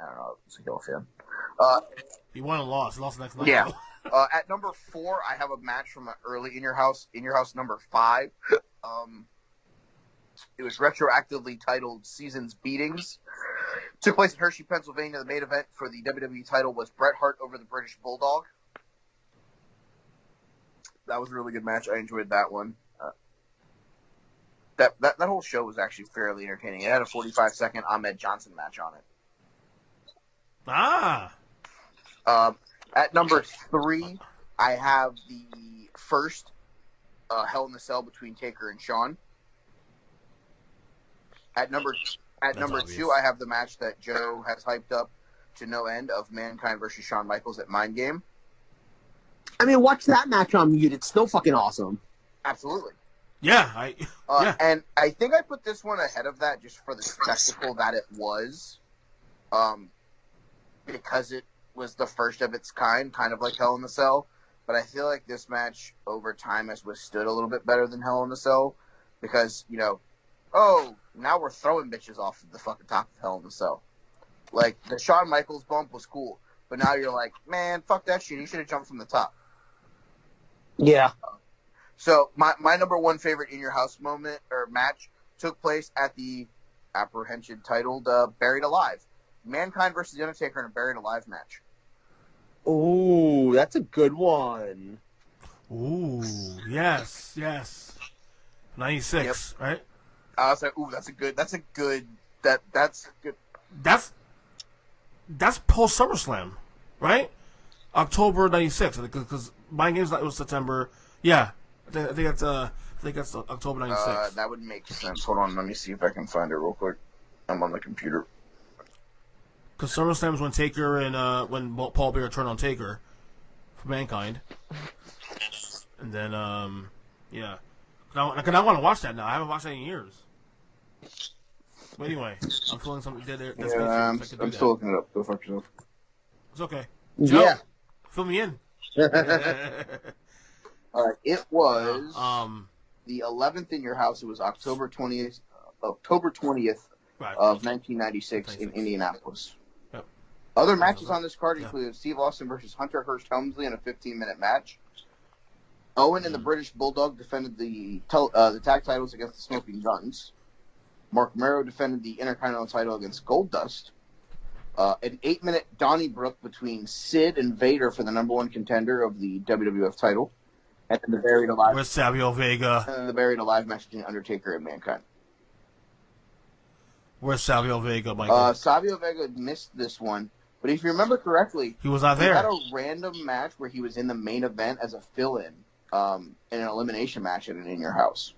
I don't know. I was a heel fan. He won and lost. He lost the next night. Yeah. At number 4, I have a match from an early In Your House number 5. It was retroactively titled Season's Beatings. Took place in Hershey, Pennsylvania. The main event for the WWE title was Bret Hart over the British Bulldog. That was a really good match. I enjoyed that one. That whole show was actually fairly entertaining. It had a 45-second Ahmed Johnson match on it. At number 3, I have the first Hell in the Cell between Taker and Shawn. At number 2, I have the match that Joe has hyped up to no end of Mankind versus Shawn Michaels at Mind Game. I mean, watch that match on mute. It's still fucking awesome. Absolutely. Yeah, And I think I put this one ahead of that just for the spectacle that it was, because it was the first of its kind of like Hell in the Cell. But I feel like this match over time has withstood a little bit better than Hell in the Cell, because now we're throwing bitches off the fucking top of Hell in the Cell. Like, the Shawn Michaels bump was cool, but now you're like, man, fuck that shit. He should have jumped from the top. Yeah. So my number 1 favorite In Your House moment or match took place at the apprehension titled Buried Alive. Mankind versus The Undertaker in a Buried Alive match. Ooh, that's a good one. Ooh, yes. 96, Yep. right? I was like, ooh, that's good. That's good. That's post SummerSlam, right? October 96, because my game's it was September. Yeah, I think that's October 96. That would make sense. Hold on, let me see if I can find it real quick. I'm on the computer. Because SummerSlam is when Taker and when Paul Bearer turned on Taker for Mankind, and then yeah. Because I want to watch that now. I haven't watched that in years. But anyway, I'm feeling something dead there. Yeah, I'm still looking it up. Go fuck yourself. It's okay. Joe, Yeah. fill me in. All right, it was the 11th In Your House. It was October 20th right. of 1996 in Indianapolis. Yep. Other matches on this card included Steve Austin versus Hunter Hearst Helmsley in a 15-minute match. Owen and the British Bulldog defended the tag titles against the Smoking Guns. Mark Mero defended the Intercontinental title against Goldust. An 8-minute Donnybrook between Sid and Vader for the number 1 contender of the WWF title. And then the Buried Alive. With Savio Vega. And then the Buried Alive match between Undertaker and Mankind. Where's Savio Vega, Michael? Savio Vega missed this one. But if you remember correctly, he was not there. He had a random match where he was in the main event as a fill-in in an elimination match at an In Your House.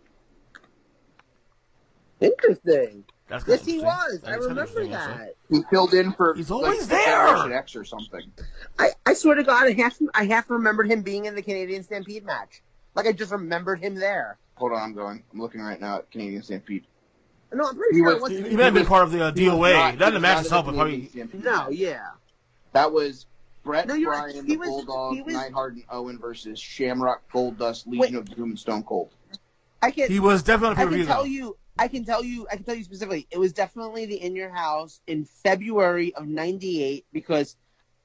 Interesting. Yes, he was. I remember that. He filled in for. He's always Generation X or something. I swear to God, I half remembered him being in the Canadian Stampede match. Like I just remembered him there. Hold on, I'm looking right now at Canadian Stampede. No, I'm pretty sure it wasn't. He may have been part of the DOA. Not the match itself, but probably. No, yeah. That was Brett, Bryan, right. the Bulldog, Neidhart, and Owen versus Shamrock, Goldust, Legion of Doom, and Stone Cold. He was definitely on pay-per-view. I can tell you specifically. It was definitely the In Your House in February of '98 because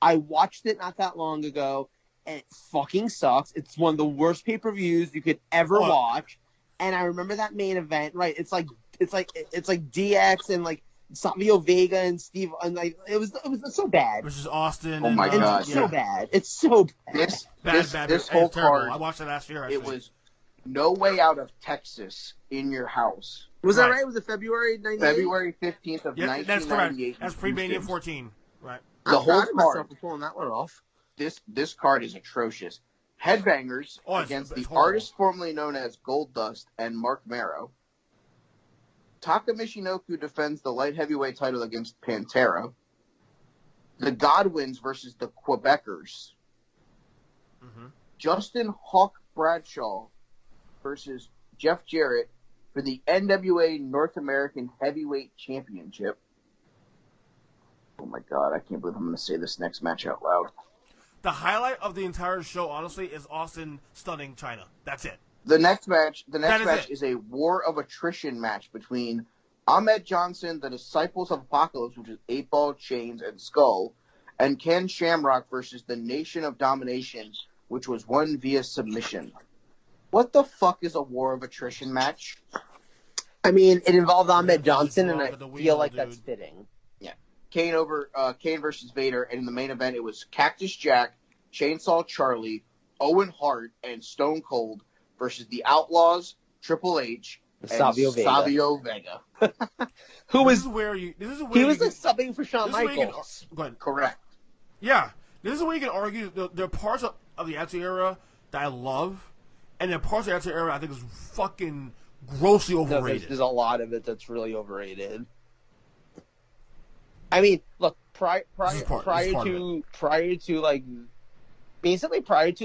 I watched it not that long ago, and it fucking sucks. It's one of the worst pay-per-views you could ever watch. And I remember that main event, right? It's like DX and like Savio Vega and Steve, and like it was so bad. Versus Austin. Oh my and, God, It's so bad. It's so bad. This whole it's terrible. card, I watched it last year. Actually. it was No Way Out of Texas in your house. Was that right? Was it February 98? February 15th of 1998. That's correct. That's pre-Mania 14. Right. The whole card for pulling that one off. This card is atrocious. Headbangers against the artist formerly known as Goldust and Mark Marrow. Taka Michinoku defends the light heavyweight title against Pantera. The Godwins versus the Quebecers. Mm-hmm. Justin Hawk Bradshaw versus Jeff Jarrett for the NWA North American Heavyweight Championship. Oh my God, I can't believe I'm going to say this next match out loud. The highlight of the entire show, honestly, is Austin stunning China. That's it. The next match is a War of Attrition match between Ahmed Johnson, the Disciples of Apocalypse, which is 8-Ball, Chains, and Skull, and Ken Shamrock versus the Nation of Domination, which was won via submission. What the fuck is a War of Attrition match? I mean, it involved Ahmed Johnson, and I feel like that's fitting. Yeah. Kane versus Vader, and in the main event, it was Cactus Jack, Chainsaw Charlie, Owen Hart, and Stone Cold versus the Outlaws, Triple H, and Savio Vega. Who was subbing for Shawn Michaels. Go ahead. Correct. Yeah. This is where you can argue there are parts of the Attitude Era that I love, and there are parts of the Attitude Era I think is fucking grossly overrated. No, there's a lot of it that's really overrated. I mean, look, prior to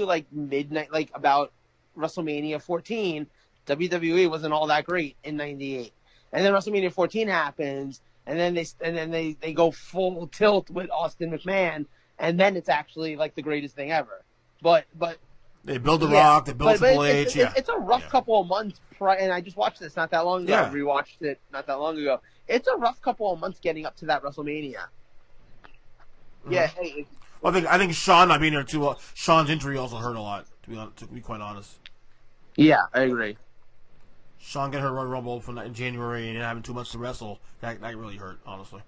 like midnight, like about WrestleMania 14, WWE wasn't all that great in '98, and then WrestleMania 14 happens, and then they go full tilt with Austin McMahon, and then it's actually like the greatest thing ever. But they build the Rock, they build Triple H. It's a rough couple of months, and I just watched this not that long ago. Yeah. I rewatched it not that long ago. It's a rough couple of months getting up to that WrestleMania. Mm-hmm. Yeah. Hey, well, I think Sean not being there too. Sean's injury also hurt a lot. To be quite honest. Yeah, I agree. Sean getting hurt Royal Rumble in January and having 2 months to wrestle, that really hurt, honestly.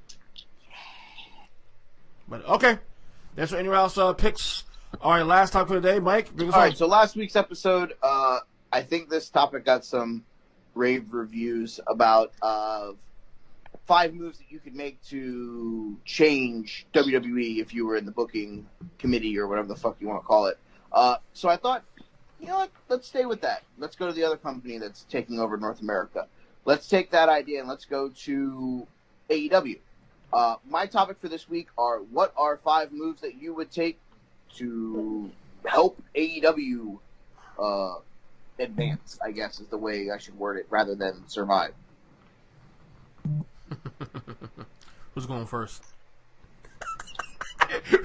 But okay, that's what anyone else picks. All right, last topic for the day, Mike. Bring us all on. right, so last week's episode, I think this topic got some rave reviews about 5 moves that you could make to change WWE if you were in the booking committee or whatever the fuck you want to call it. So I thought, you know what? Let's stay with that. Let's go to the other company that's taking over North America. Let's take that idea and let's go to AEW. My topic for this week are, what are 5 moves that you would take to help AEW advance, I guess is the way I should word it, rather than survive. Who's going first?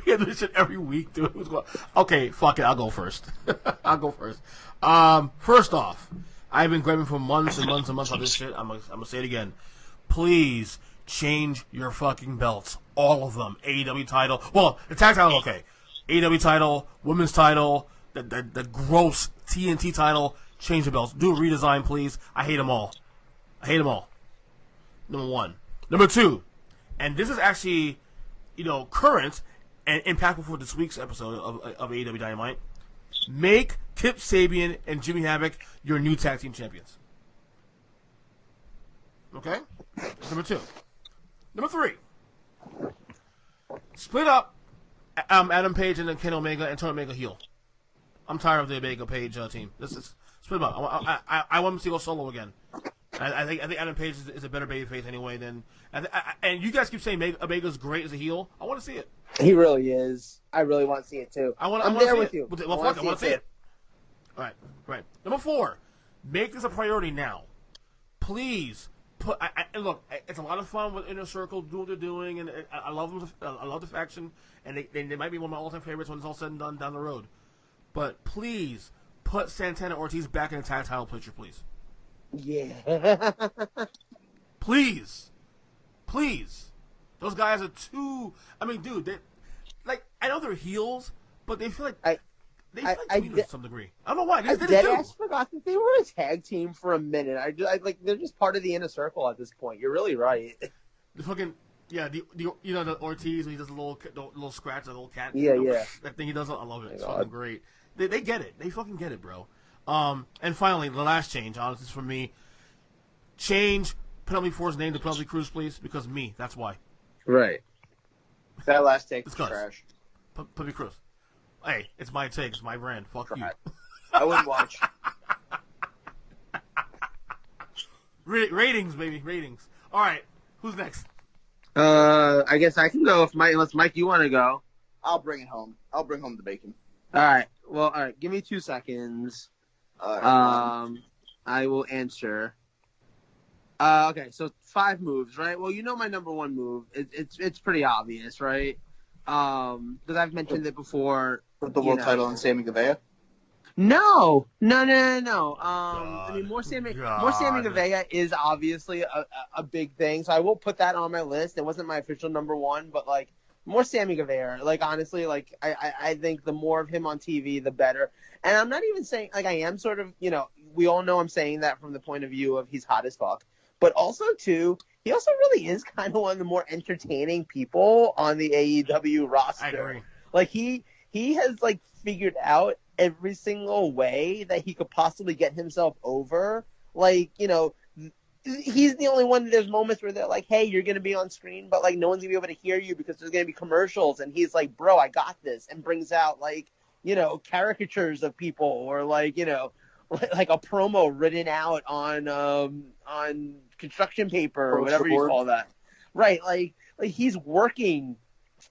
We have this shit every week, dude. Who's going? Okay, fuck it. I'll go first. First off, I've been grabbing for months and months and months on this shit. I'm gonna say it again. Please change your fucking belts, all of them. AEW title. Well, the tag title, okay. AEW title, women's title, the gross TNT title. Change the belts. Do a redesign, please. I hate them all. Number 1. Number 2, and this is actually, current and impactful for this week's episode of AEW Dynamite. Make Kip Sabian and Jimmy Havoc your new tag team champions. Okay? Number 2. Number 3. Split up Adam Page and then Ken Omega and turn Omega heel. I'm tired of the Omega Page team. This is split them up. I want him to go solo again. I think Adam Page is a better babyface anyway than. And you guys keep saying Omega's great as a heel. I want to see it. He really is. I really want to see it too. I'm there with you. Well, fuck, I want to see it. All right. Number 4, make this a priority now. Please put. And look, it's a lot of fun with Inner Circle doing what they're doing, and I love them. I love the faction, and they might be one of my all-time favorites when it's all said and done down the road. But please put Santana Ortiz back in the tag title picture, please. Yeah. Please. Those guys are too. I mean, dude, I know they're heels, but they feel like they fight to some degree. I don't know why. They did dead too. ass forgot that they were a tag team for a minute. I like they're just part of the inner circle at this point. You're really right. The fucking the the Ortiz when he does a little scratch, a little cat. Yeah, yeah. That thing he does, I love it. It's fucking great. They get it. They fucking get it, bro. And finally, the last change, honestly, is for me. Change Penelope Ford's name to Penelope Cruz, please, because me. That's why. Right. That last take was trash. Penelope Cruz. Hey, it's my take. It's my brand. Fuck you. I wouldn't watch. Ratings, baby. Ratings. All right. Who's next? I guess I can go unless Mike, you want to go. I'll bring it home. I'll bring home the bacon. All right. Well, all right. Give me 2 seconds. I will answer. Okay, so 5 moves, right? Well, you know my number 1 move. It's pretty obvious, right? Because I've mentioned it before. Put the world title on Sammy Guevara? No. I mean, more Sammy Guevara is obviously a big thing, so I will put that on my list. It wasn't my official number 1, but like more Sammy Guevara. Like honestly, like I think the more of him on TV, the better. And I'm not even saying like I am sort of we all know I'm saying that from the point of view of he's hot as fuck, but also too he also really is kind of one of the more entertaining people on the AEW roster. I agree. Like he has like figured out every single way that he could possibly get himself over. Like, he's the only one. There's moments where they're like, hey, you're going to be on screen, but like no one's going to be able to hear you because there's going to be commercials. And he's like, bro, I got this. And brings out like, caricatures of people or like, like a promo written out on construction paper or whatever you call that. Right. Like he's working.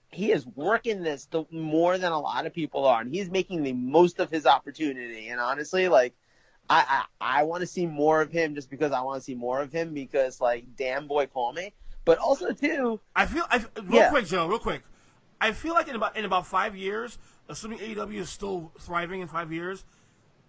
He is working this more than a lot of people are, and he's making the most of his opportunity. And honestly, like, I want to see more of him just because I want to see more of him because, like, damn boy, call me. But also, too, real quick, Joe, real quick. I feel like in about 5 years, assuming AEW is still thriving in 5 years,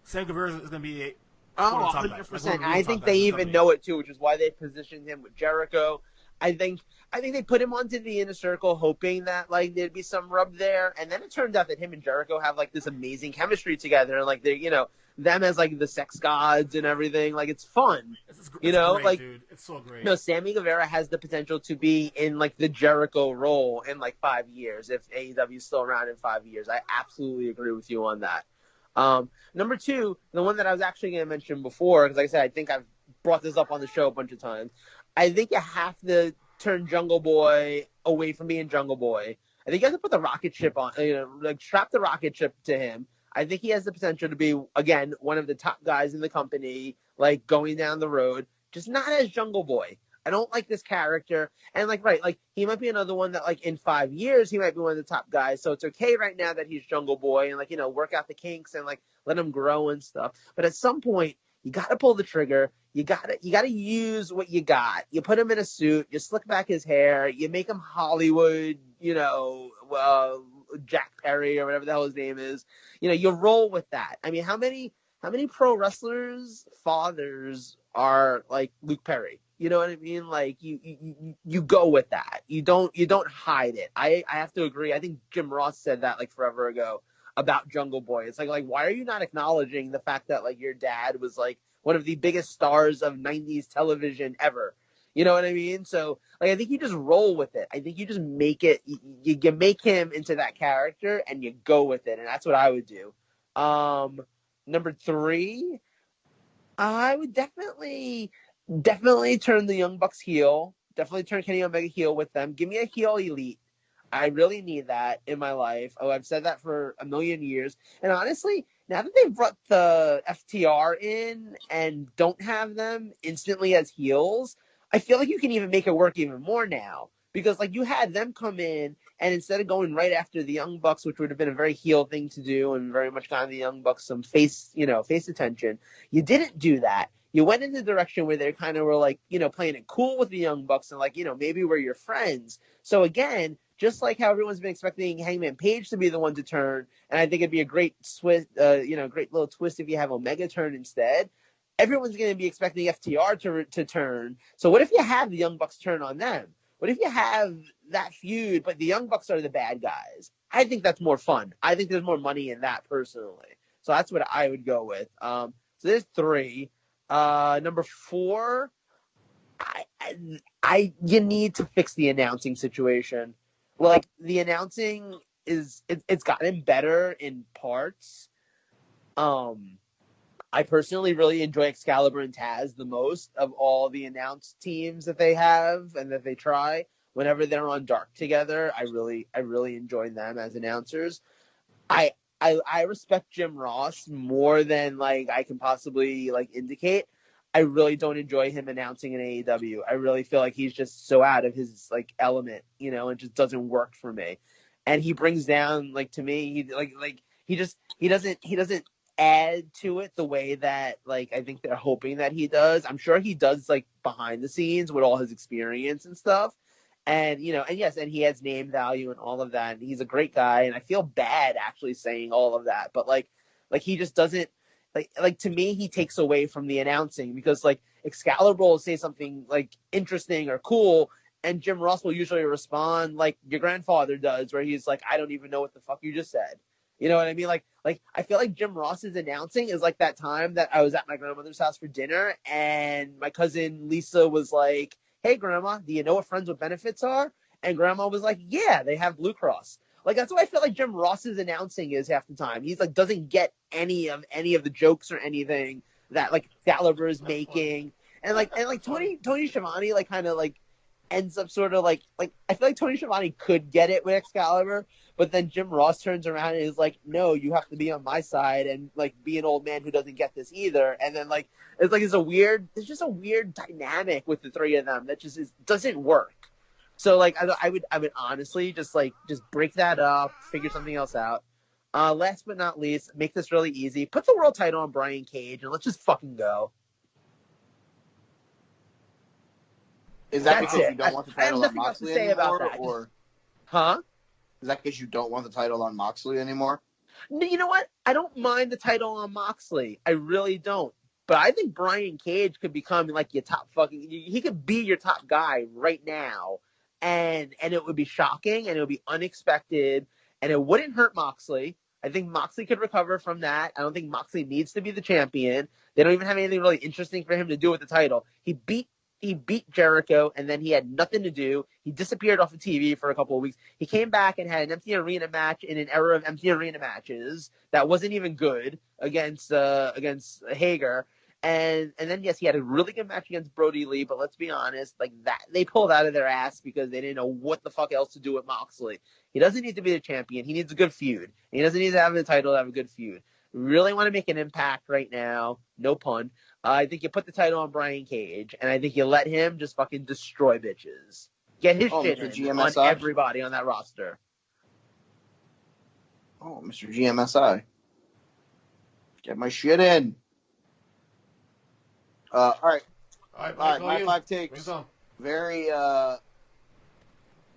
Sam Guevara is going to be 100%. I think they even know it, too, which is why they positioned him with Jericho. I think they put him onto the inner circle hoping that like there'd be some rub there, and then it turned out that him and Jericho have like this amazing chemistry together, and like they're them as like the sex gods and everything. Like it's fun, it's great, like dude. It's so great. No, Sammy Guevara has the potential to be in like the Jericho role in like 5 years if AEW is still around in 5 years. I absolutely agree with you on that. Number 2, the one that I was actually going to mention before, because like I said, I think I've brought this up on the show a bunch of times. I think you have to turn Jungle Boy away from being Jungle Boy. I think you have to put the rocket ship on, like strap the rocket ship to him. I think he has the potential to be, again, one of the top guys in the company, like going down the road, just not as Jungle Boy. I don't like this character. And like, right, like he might be another one that like in 5 years, he might be one of the top guys. So it's okay right now that he's Jungle Boy and like, work out the kinks and like let him grow and stuff. But at some point, you got to pull the trigger. You got to use what you got. You put him in a suit. You slick back his hair. You make him Hollywood, Jack Perry or whatever the hell his name is. You roll with that. I mean, how many pro wrestlers' fathers are like Luke Perry? You know what I mean? Like you go with that. You don't hide it. I have to agree. I think Jim Ross said that like forever ago about Jungle Boy. It's like why are you not acknowledging the fact that like your dad was like one of the biggest stars of 90s television ever? You know what I mean? So like I think you just roll with it. I think you just make it you make him into that character and you go with it, and that's what I would do. Number 3, I would definitely turn the Young Bucks heel. Definitely turn Kenny Omega heel with them. Give me a heel elite. I really need that in my life. Oh, I've said that for a million years. And honestly, now that they've brought the FTR in and don't have them instantly as heels, I feel like you can even make it work even more now. Because like you had them come in and instead of going right after the Young Bucks, which would have been a very heel thing to do and very much gotten the Young Bucks some face attention, you didn't do that. You went in the direction where they kind of were like, playing it cool with the Young Bucks and like, maybe we're your friends. So again, just like how everyone's been expecting Hangman Page to be the one to turn, and I think it'd be a great twist, great little twist if you have Omega turn instead. Everyone's going to be expecting FTR to turn. So what if you have the Young Bucks turn on them? What if you have that feud, but the Young Bucks are the bad guys? I think that's more fun. I think there's more money in that personally. So that's what I would go with. So there's 3. Number 4, you need to fix the announcing situation. Like the announcing it's gotten better in parts. I personally really enjoy Excalibur and Taz the most of all the announced teams that they have and that they try. Whenever they're on Dark together, I really enjoy them as announcers. I I respect Jim Ross more than like I can possibly like indicate. I really don't enjoy him announcing an AEW. I really feel like he's just so out of his like element, you know, it just doesn't work for me. And he brings down like to me, he doesn't add to it the way that like I think they're hoping that he does. I'm sure he does like behind the scenes with all his experience and stuff. And you know, and yes, and he has name value and all of that. And he's a great guy, and I feel bad actually saying all of that, but like he just doesn't like to me he takes away from the announcing because like Excalibur will say something like interesting or cool, and Jim Ross will usually respond like your grandfather does, where he's like, I don't even know what the fuck you just said. You know what I mean? Like I feel like Jim Ross's announcing is like that time that I was at my grandmother's house for dinner, and my cousin Lisa was like, hey, Grandma, do you know what friends with benefits are? And Grandma was like, yeah, they have Blue Cross. Like, that's what I feel like Jim Ross's announcing is half the time. He's like, doesn't get any of the jokes or anything that like Gallagher is making. And Tony Schiavone, like, kind of like ends up sort of like I feel like Tony Schiavone could get it with Excalibur, but then Jim Ross turns around and is like, no, you have to be on my side and like be an old man who doesn't get this either. And then like it's just a weird dynamic with the 3 of them that just doesn't work. So like I would honestly just break that up, figure something else out. Last but not least, make this really easy. Put the world title on Brian Cage and let's just fucking go. Is that That's because it. you don't want the I have title on nothing else to Moxley say about anymore, that. or Huh? is that because you don't want the title on Moxley anymore? You know what? I don't mind the title on Moxley. I really don't. But I think Brian Cage could become like your top fucking. He could be your top guy right now, and it would be shocking and it would be unexpected and it wouldn't hurt Moxley. I think Moxley could recover from that. I don't think Moxley needs to be the champion. They don't even have anything really interesting for him to do with the title. He beat Jericho, and then he had nothing to do. He disappeared off of TV for a couple of weeks. He came back and had an empty arena match in an era of empty arena matches that wasn't even good against Hager. And then yes, he had a really good match against Brody Lee, but let's be honest, like that they pulled out of their ass because they didn't know what the fuck else to do with Moxley. He doesn't need to be the champion. He needs a good feud. He doesn't need to have the title to have a good feud. Really want to make an impact right now. No pun. I think you put the title on Brian Cage, and I think you let him just fucking destroy bitches. Get his shit Mr. in on GMSI? everybody on that roster. Oh, Mr. GMSI. Get my shit in. All right. All right, My 5 takes. Very,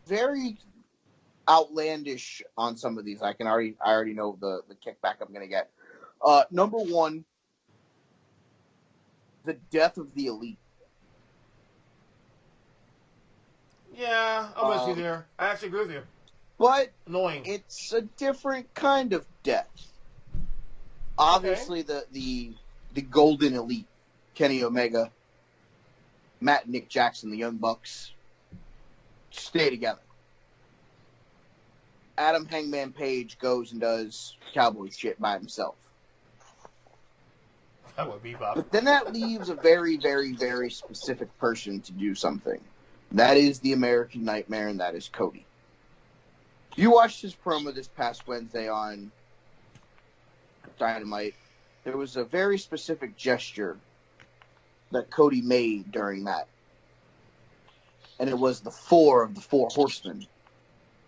very outlandish on some of these. I already know the kickback I'm gonna get. Number 1, the death of the Elite. Yeah, I'm with you there. I actually agree with you. But Annoying. it's a different kind of death. Obviously, the Golden Elite, Kenny Omega, Matt and Nick Jackson, the Young Bucks, stay together. Adam Hangman Page goes and does cowboy shit by himself. That would be Bob. But then that leaves a very, very, very specific person to do something. That is the American Nightmare, and that is Cody. You watched his promo this past Wednesday on Dynamite. There was a very specific gesture that Cody made during that. And it was the 4 of the 4 horsemen.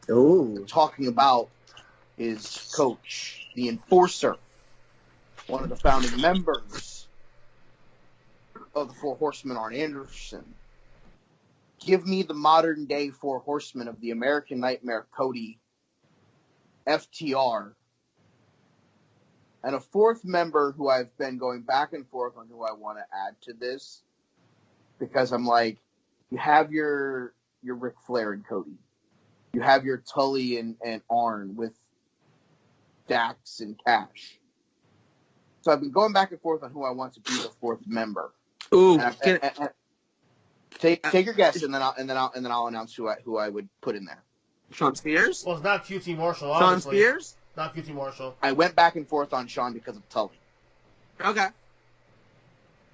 Ooh. Talking about his coach, the Enforcer, one of the founding members of the 4 horsemen, Arn Anderson. Give me the modern day 4 horsemen of the American Nightmare, Cody, FTR, and a 4th member who I've been going back and forth on who I want to add to this, because I'm like, you have your Ric Flair and Cody. You have your Tully and Arn with Dax and Cash. So I've been going back and forth on who I want to be the fourth member. Ooh, take your guess, and then I'll announce who I would put in there. Sean Spears? Well, it's not QT Marshall, Sean obviously. Spears? Not QT Marshall. I went back and forth on Sean because of Tully. Okay.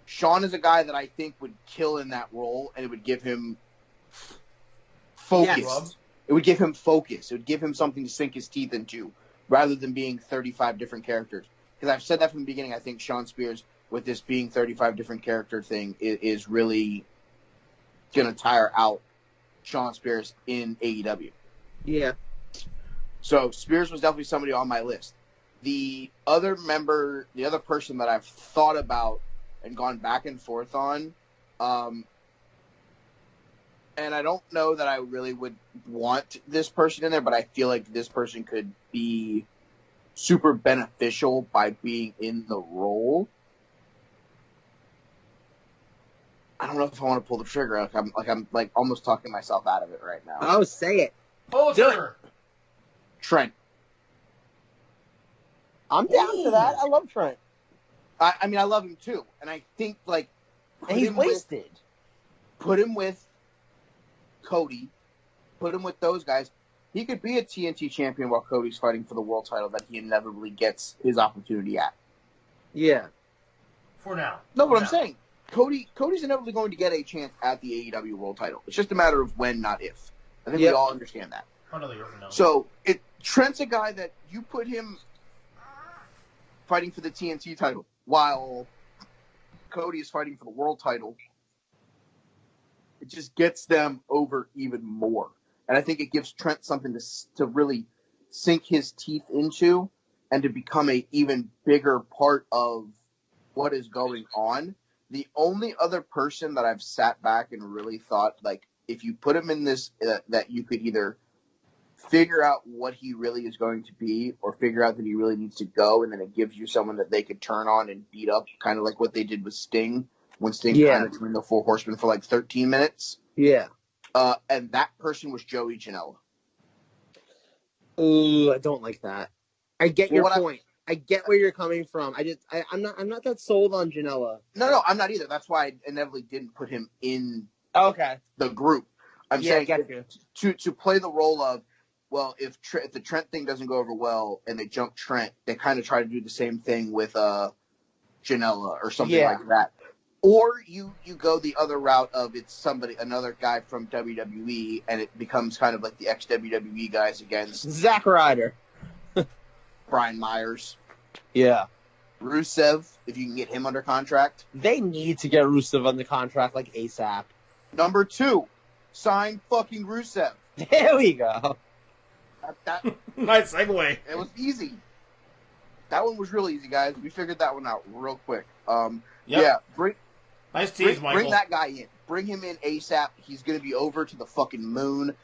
Sean is a guy that I think would kill in that role, and it would give him focus. Yes. It would give him focus. It would give him something to sink his teeth into, rather than being 35 different characters. Because I've said that from the beginning. I think Sean Spears, with this being 35 different character thing, is really going to tire out Sean Spears in AEW. Yeah. So Spears was definitely somebody on my list. The other person that I've thought about and gone back and forth on, and I don't know that I really would want this person in there, but I feel like this person could be super beneficial by being in the role. I don't know if I want to pull the trigger. I'm almost talking myself out of it right now. Oh, say it. Oh, trigger. Trent. I'm down for that. I love Trent. I mean, I love him too, and I think And he's wasted. Put him with Cody. Put him with those guys. He could be a TNT champion while Cody's fighting for the world title that he inevitably gets his opportunity at. Yeah. For now. No, what I'm saying, Cody's inevitably going to get a chance at the AEW world title. It's just a matter of when, not if. I think we all understand that. Another year from now. So Trent's a guy that you put him fighting for the TNT title while Cody is fighting for the world title. It just gets them over even more. And I think it gives Trent something to really sink his teeth into and to become a even bigger part of what is going on. The only other person that I've sat back and really thought, like, if you put him in this, that you could either figure out what he really is going to be or figure out that he really needs to go, and then it gives you someone that they could turn on and beat up, kind of like what they did with Sting, when Sting kind of joined the Four Horsemen for like 13 minutes. Yeah. And that person was Joey Janela. Ooh, I don't like that. I get your point. I get where you're coming from. I'm not that sold on Janela. No, I'm not either. That's why I inevitably didn't put him in the group. I'm saying to play the role of, well, if the Trent thing doesn't go over well and they jump Trent, they kind of try to do the same thing with Janela or something like that. Or you go the other route of it's another guy from WWE, and it becomes kind of like the ex-WWE guys against Zack Ryder. Brian Myers. Yeah. Rusev, if you can get him under contract. They need to get Rusev under contract like ASAP. Number 2, sign fucking Rusev. There we go. That Nice segue. It was easy. That one was real easy, guys. We figured that one out real quick. Yeah, nice tease, Michael. Bring that guy in. Bring him in ASAP. He's going to be over to the fucking moon.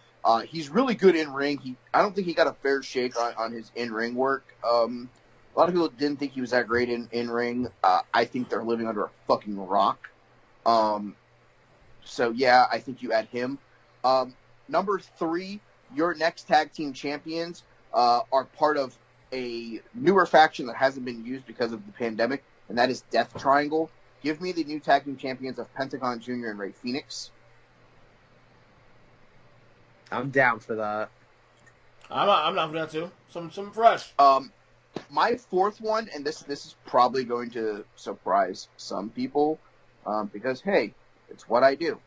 He's really good in ring. I don't think he got a fair shake on his in ring work. A lot of people didn't think he was that great in ring. I think they're living under a fucking rock. So yeah, I think you add him. Number 3, your next tag team champions are part of a newer faction that hasn't been used because of the pandemic, and that is Death Triangle. Give me the new tag team champions of Pentagon Jr. and Rey Fenix. I'm down for that. I'm down for that too. Some fresh. My 4th one, and this is probably going to surprise some people, because hey, it's what I do.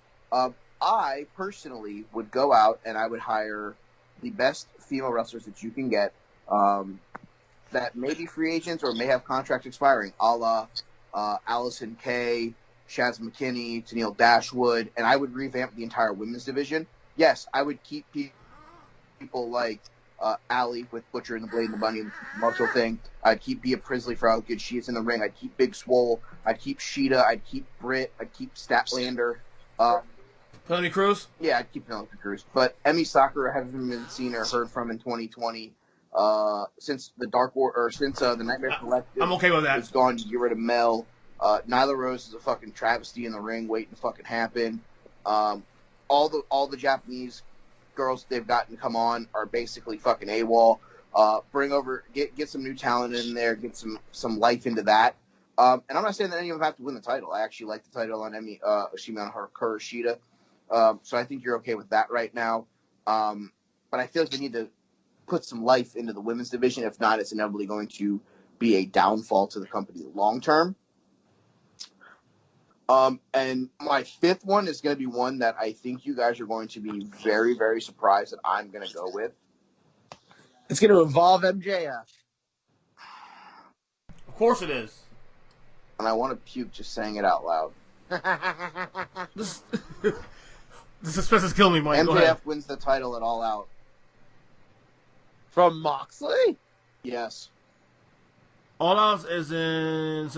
I personally would go out and I would hire the best female wrestlers that you can get, that may be free agents or may have contracts expiring, a la Allison Kay, Shaz McKinney, Tennille Dashwood, and I would revamp the entire women's division. Yes, I would keep people like Allie with Butcher and the Blade and the Bunny and the Marshall thing. I'd keep Bea Priestley for how good she is in the ring. I'd keep Big Swole. I'd keep Sheeta. I'd keep Britt. I'd keep Statlander. Penelope Cruz? Yeah, I'd keep Penelope Cruz. But Emmy Sakura, I haven't been seen or heard from in 2020. Since the the Nightmare Collective, I'm okay with that. Is gone. You get rid of Mel. Nyla Rose is a fucking travesty in the ring, waiting to fucking happen. All the Japanese girls they've gotten to come on are basically fucking AWOL. Bring over, get some new talent in there, get some life into that. And I'm not saying that any of them have to win the title. I actually like the title on Oshimi on Hikaru Shida. So I think you're okay with that right now. But I feel like they need to put some life into the women's division. If not, it's inevitably going to be a downfall to the company long term. And my fifth one is going to be one that I think you guys are going to be very, very surprised that I'm going to go with. It's going to involve MJF. Of course it is. And I want to puke just saying it out loud. This suspense is killing me, Mike. Go MJF ahead. wins the title at All Out. From Moxley? Yes. All Out is in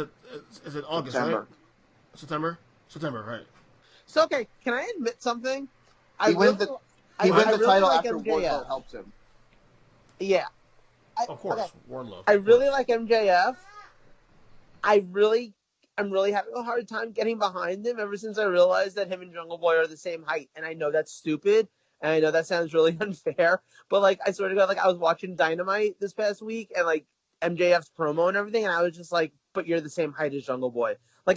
August, September. right? September, right? So, okay, can I admit something? He wins the title like after MJF. Wardlow helps him. Yeah. Of course, okay. Wardlow. I really like MJF. I'm really having a hard time getting behind him ever since I realized that him and Jungle Boy are the same height. And I know that's stupid, and I know that sounds really unfair, but, like, I swear to God, like, I was watching Dynamite this past week, and, like, MJF's promo and everything, and I was just like, but you're the same height as Jungle Boy. I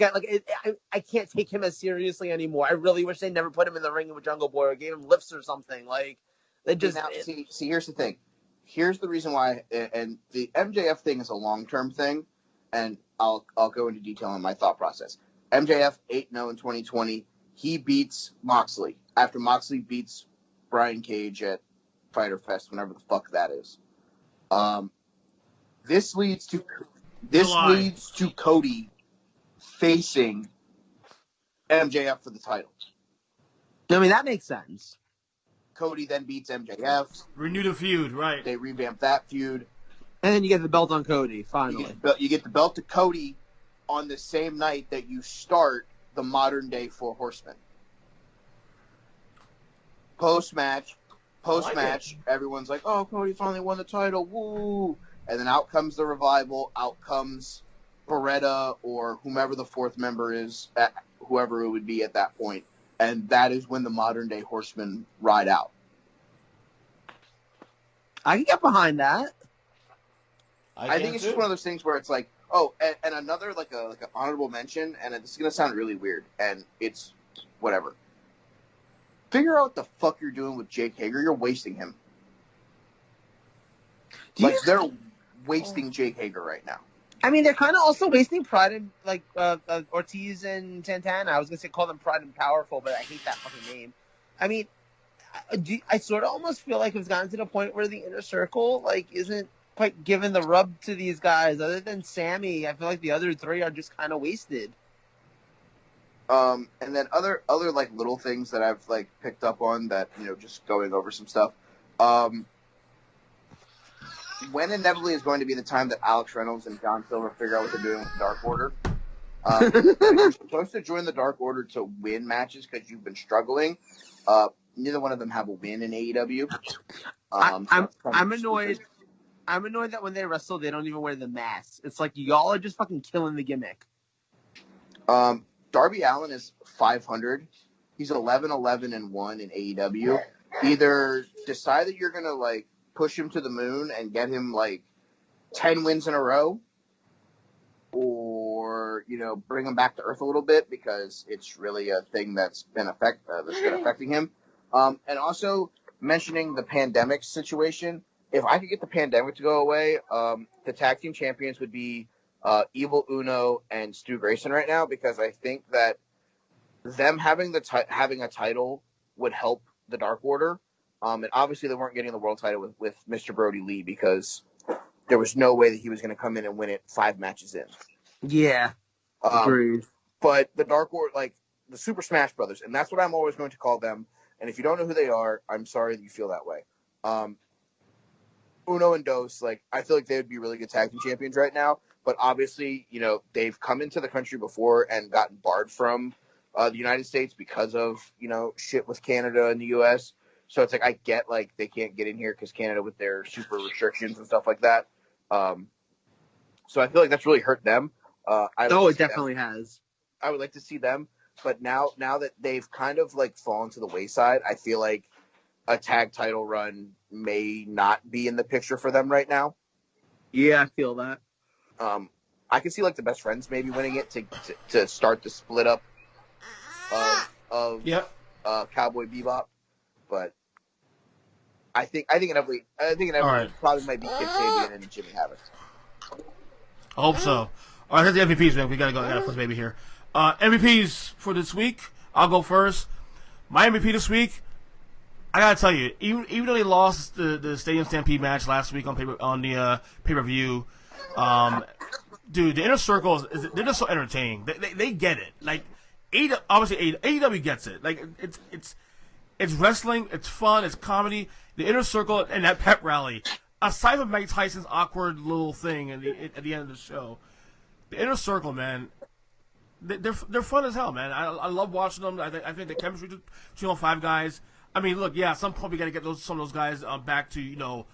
can't take him as seriously anymore. I really wish they never put him in the ring with Jungle Boy or gave him lifts or something. Like, they just... See, here's the thing. Here's the reason why, and the MJF thing is a long-term thing, and I'll go into detail on my thought process. MJF 8-0 in 2020. He beats Moxley after Moxley beats Brian Cage at Fyter Fest, whenever the fuck that is. This leads to Cody facing MJF for the title. I mean, that makes sense. Cody then beats MJF. Renew the feud, right? They revamp that feud. And then you get the belt on Cody, finally. You get the belt to Cody on the same night that you start the modern day Four Horsemen. Post-match, everyone's like, oh, Cody finally won the title, woo! And then out comes the Revival, out comes Beretta or whomever the fourth member is, whoever it would be at that point. And that is when the modern day Horsemen ride out. I can get behind that. I think it's just one of those things where it's like, oh, and another like an honorable mention, and it's gonna sound really weird, and it's whatever. Figure out what the fuck you're doing with Jake Hager. You're wasting him. They're wasting Jake Hager right now. I mean, they're kind of also wasting Pride and, like, Ortiz and Santana. I was going to say call them Pride and Powerful, but I hate that fucking name. I mean, I sort of almost feel like it's gotten to the point where the Inner Circle, like, isn't quite giving the rub to these guys. Other than Sammy, I feel like the other three are just kind of wasted. And then other like little things that I've like picked up on that, you know, just going over some stuff. When inevitably is going to be the time that Alex Reynolds and John Silver figure out what they're doing with the Dark Order. You're supposed to join the Dark Order to win matches because you've been struggling. Neither one of them have a win in AEW. I'm annoyed. I'm annoyed that when they wrestle, they don't even wear the mask. It's like, y'all are just fucking killing the gimmick. Darby Allin is 500. He's 11-11-1 in AEW. Either decide that you're going to, like, push him to the moon and get him, like, 10 wins in a row, or, you know, bring him back to earth a little bit because it's really a thing that's been affecting him. And also mentioning the pandemic situation, if I could get the pandemic to go away, the tag team champions would be Evil Uno and Stu Grayson right now, because I think that them having having a title would help the Dark Order. And obviously they weren't getting the world title with Mr. Brody Lee because there was no way that he was going to come in and win it 5 matches in. Yeah. Agreed. But the Dark Order, like the Super Smash Brothers, and that's what I'm always going to call them. And if you don't know who they are, I'm sorry that you feel that way. Uno and Dos, like, I feel like they would be really good tag team champions right now. But obviously, you know, they've come into the country before and gotten barred from the United States because of, you know, shit with Canada and the U.S. So it's like, I get, like, they can't get in here because Canada with their super restrictions and stuff like that. So I feel like that's really hurt them. It definitely has. I would like to see them. But now that they've kind of, like, fallen to the wayside, I feel like a tag title run may not be in the picture for them right now. Yeah, I feel that. I can see like the Best Friends maybe winning it to start the split up of Cowboy Bebop, but I think inevitably probably might be Kip Sabian and Jimmy Havoc. I hope so. All right, here's the MVPs, man. We gotta go. I gotta put the baby here. MVPs for this week. I'll go first. My MVP this week. I gotta tell you, even though they lost the Stadium Stampede match last week on the pay per view, dude, the Inner Circle they're just so entertaining. They get it. Like, obviously AEW gets it. Like, it's wrestling, it's fun, it's comedy. The Inner Circle and that pep rally, aside from Mike Tyson's awkward little thing at the end of the show, the Inner Circle, man, they're fun as hell, man. I love watching them. I think the chemistry between all five guys. I mean, look, yeah, at some point we got to get some of those guys back to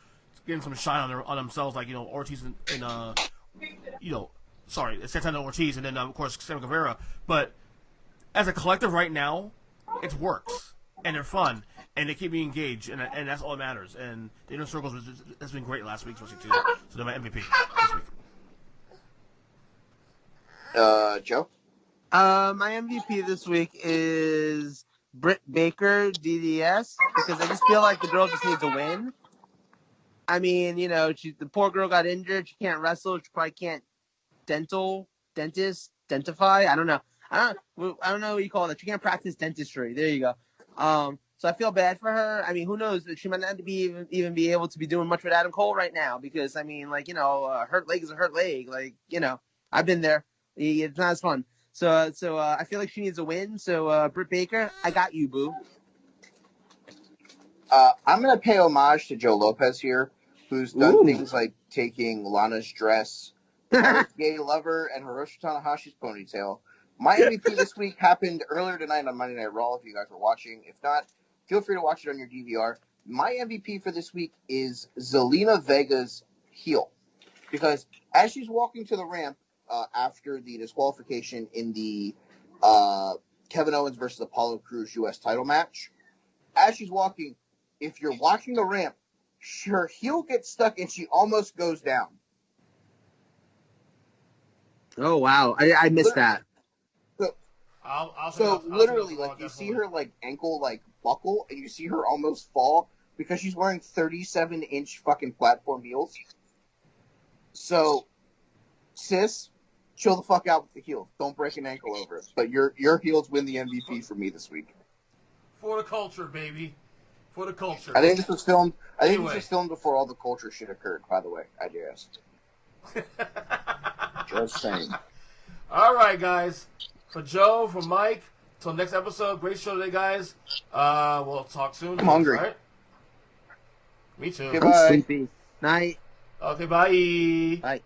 getting some shine on themselves, like Ortiz and Santana Ortiz, and then of course Sammy Guevara. But as a collective right now, it works and they're fun and they keep me engaged, and that's all that matters. And the Inner Circles has been great last week, especially too. So they're my MVP this week. Joe? My MVP this week is Britt Baker, DDS, because I just feel like the girl just needs a win. I mean, the poor girl got injured. She can't wrestle. She probably can't dentify. I don't know. I don't know what you call that. She can't practice dentistry. There you go. So I feel bad for her. I mean, who knows? She might not even be able to be doing much with Adam Cole right now because, I mean, hurt leg is a hurt leg. Like, I've been there. It's not as fun. So I feel like she needs a win. So, Britt Baker, I got you, boo. I'm going to pay homage to Joe Lopez here, who's done things like taking Lana's dress, her gay lover, and Hiroshi Tanahashi's ponytail. My MVP this week happened earlier tonight on Monday Night Raw, if you guys were watching. If not, feel free to watch it on your DVR. My MVP for this week is Zelina Vega's heel. Because as she's walking to the ramp, after the disqualification in the Kevin Owens versus Apollo Crews U.S. title match, as she's walking, if you're watching the ramp, her heel gets stuck and she almost goes down. Oh, wow. I missed that. So literally, you see her, ankle, buckle, and you see her almost fall because she's wearing 37-inch fucking platform heels. So, sis, chill the fuck out with the heel. Don't break an ankle over it. But your heels win the MVP for me this week. For the culture, baby. For the culture. I think this was filmed. This was filmed before all the culture shit occurred. By the way, I guess. Just saying. All right, guys. For Joe, for Mike, till next episode. Great show today, guys. We'll talk soon. I'm hungry. Right? Me too. Goodbye. I'm sleepy. Night. Okay, bye. Bye.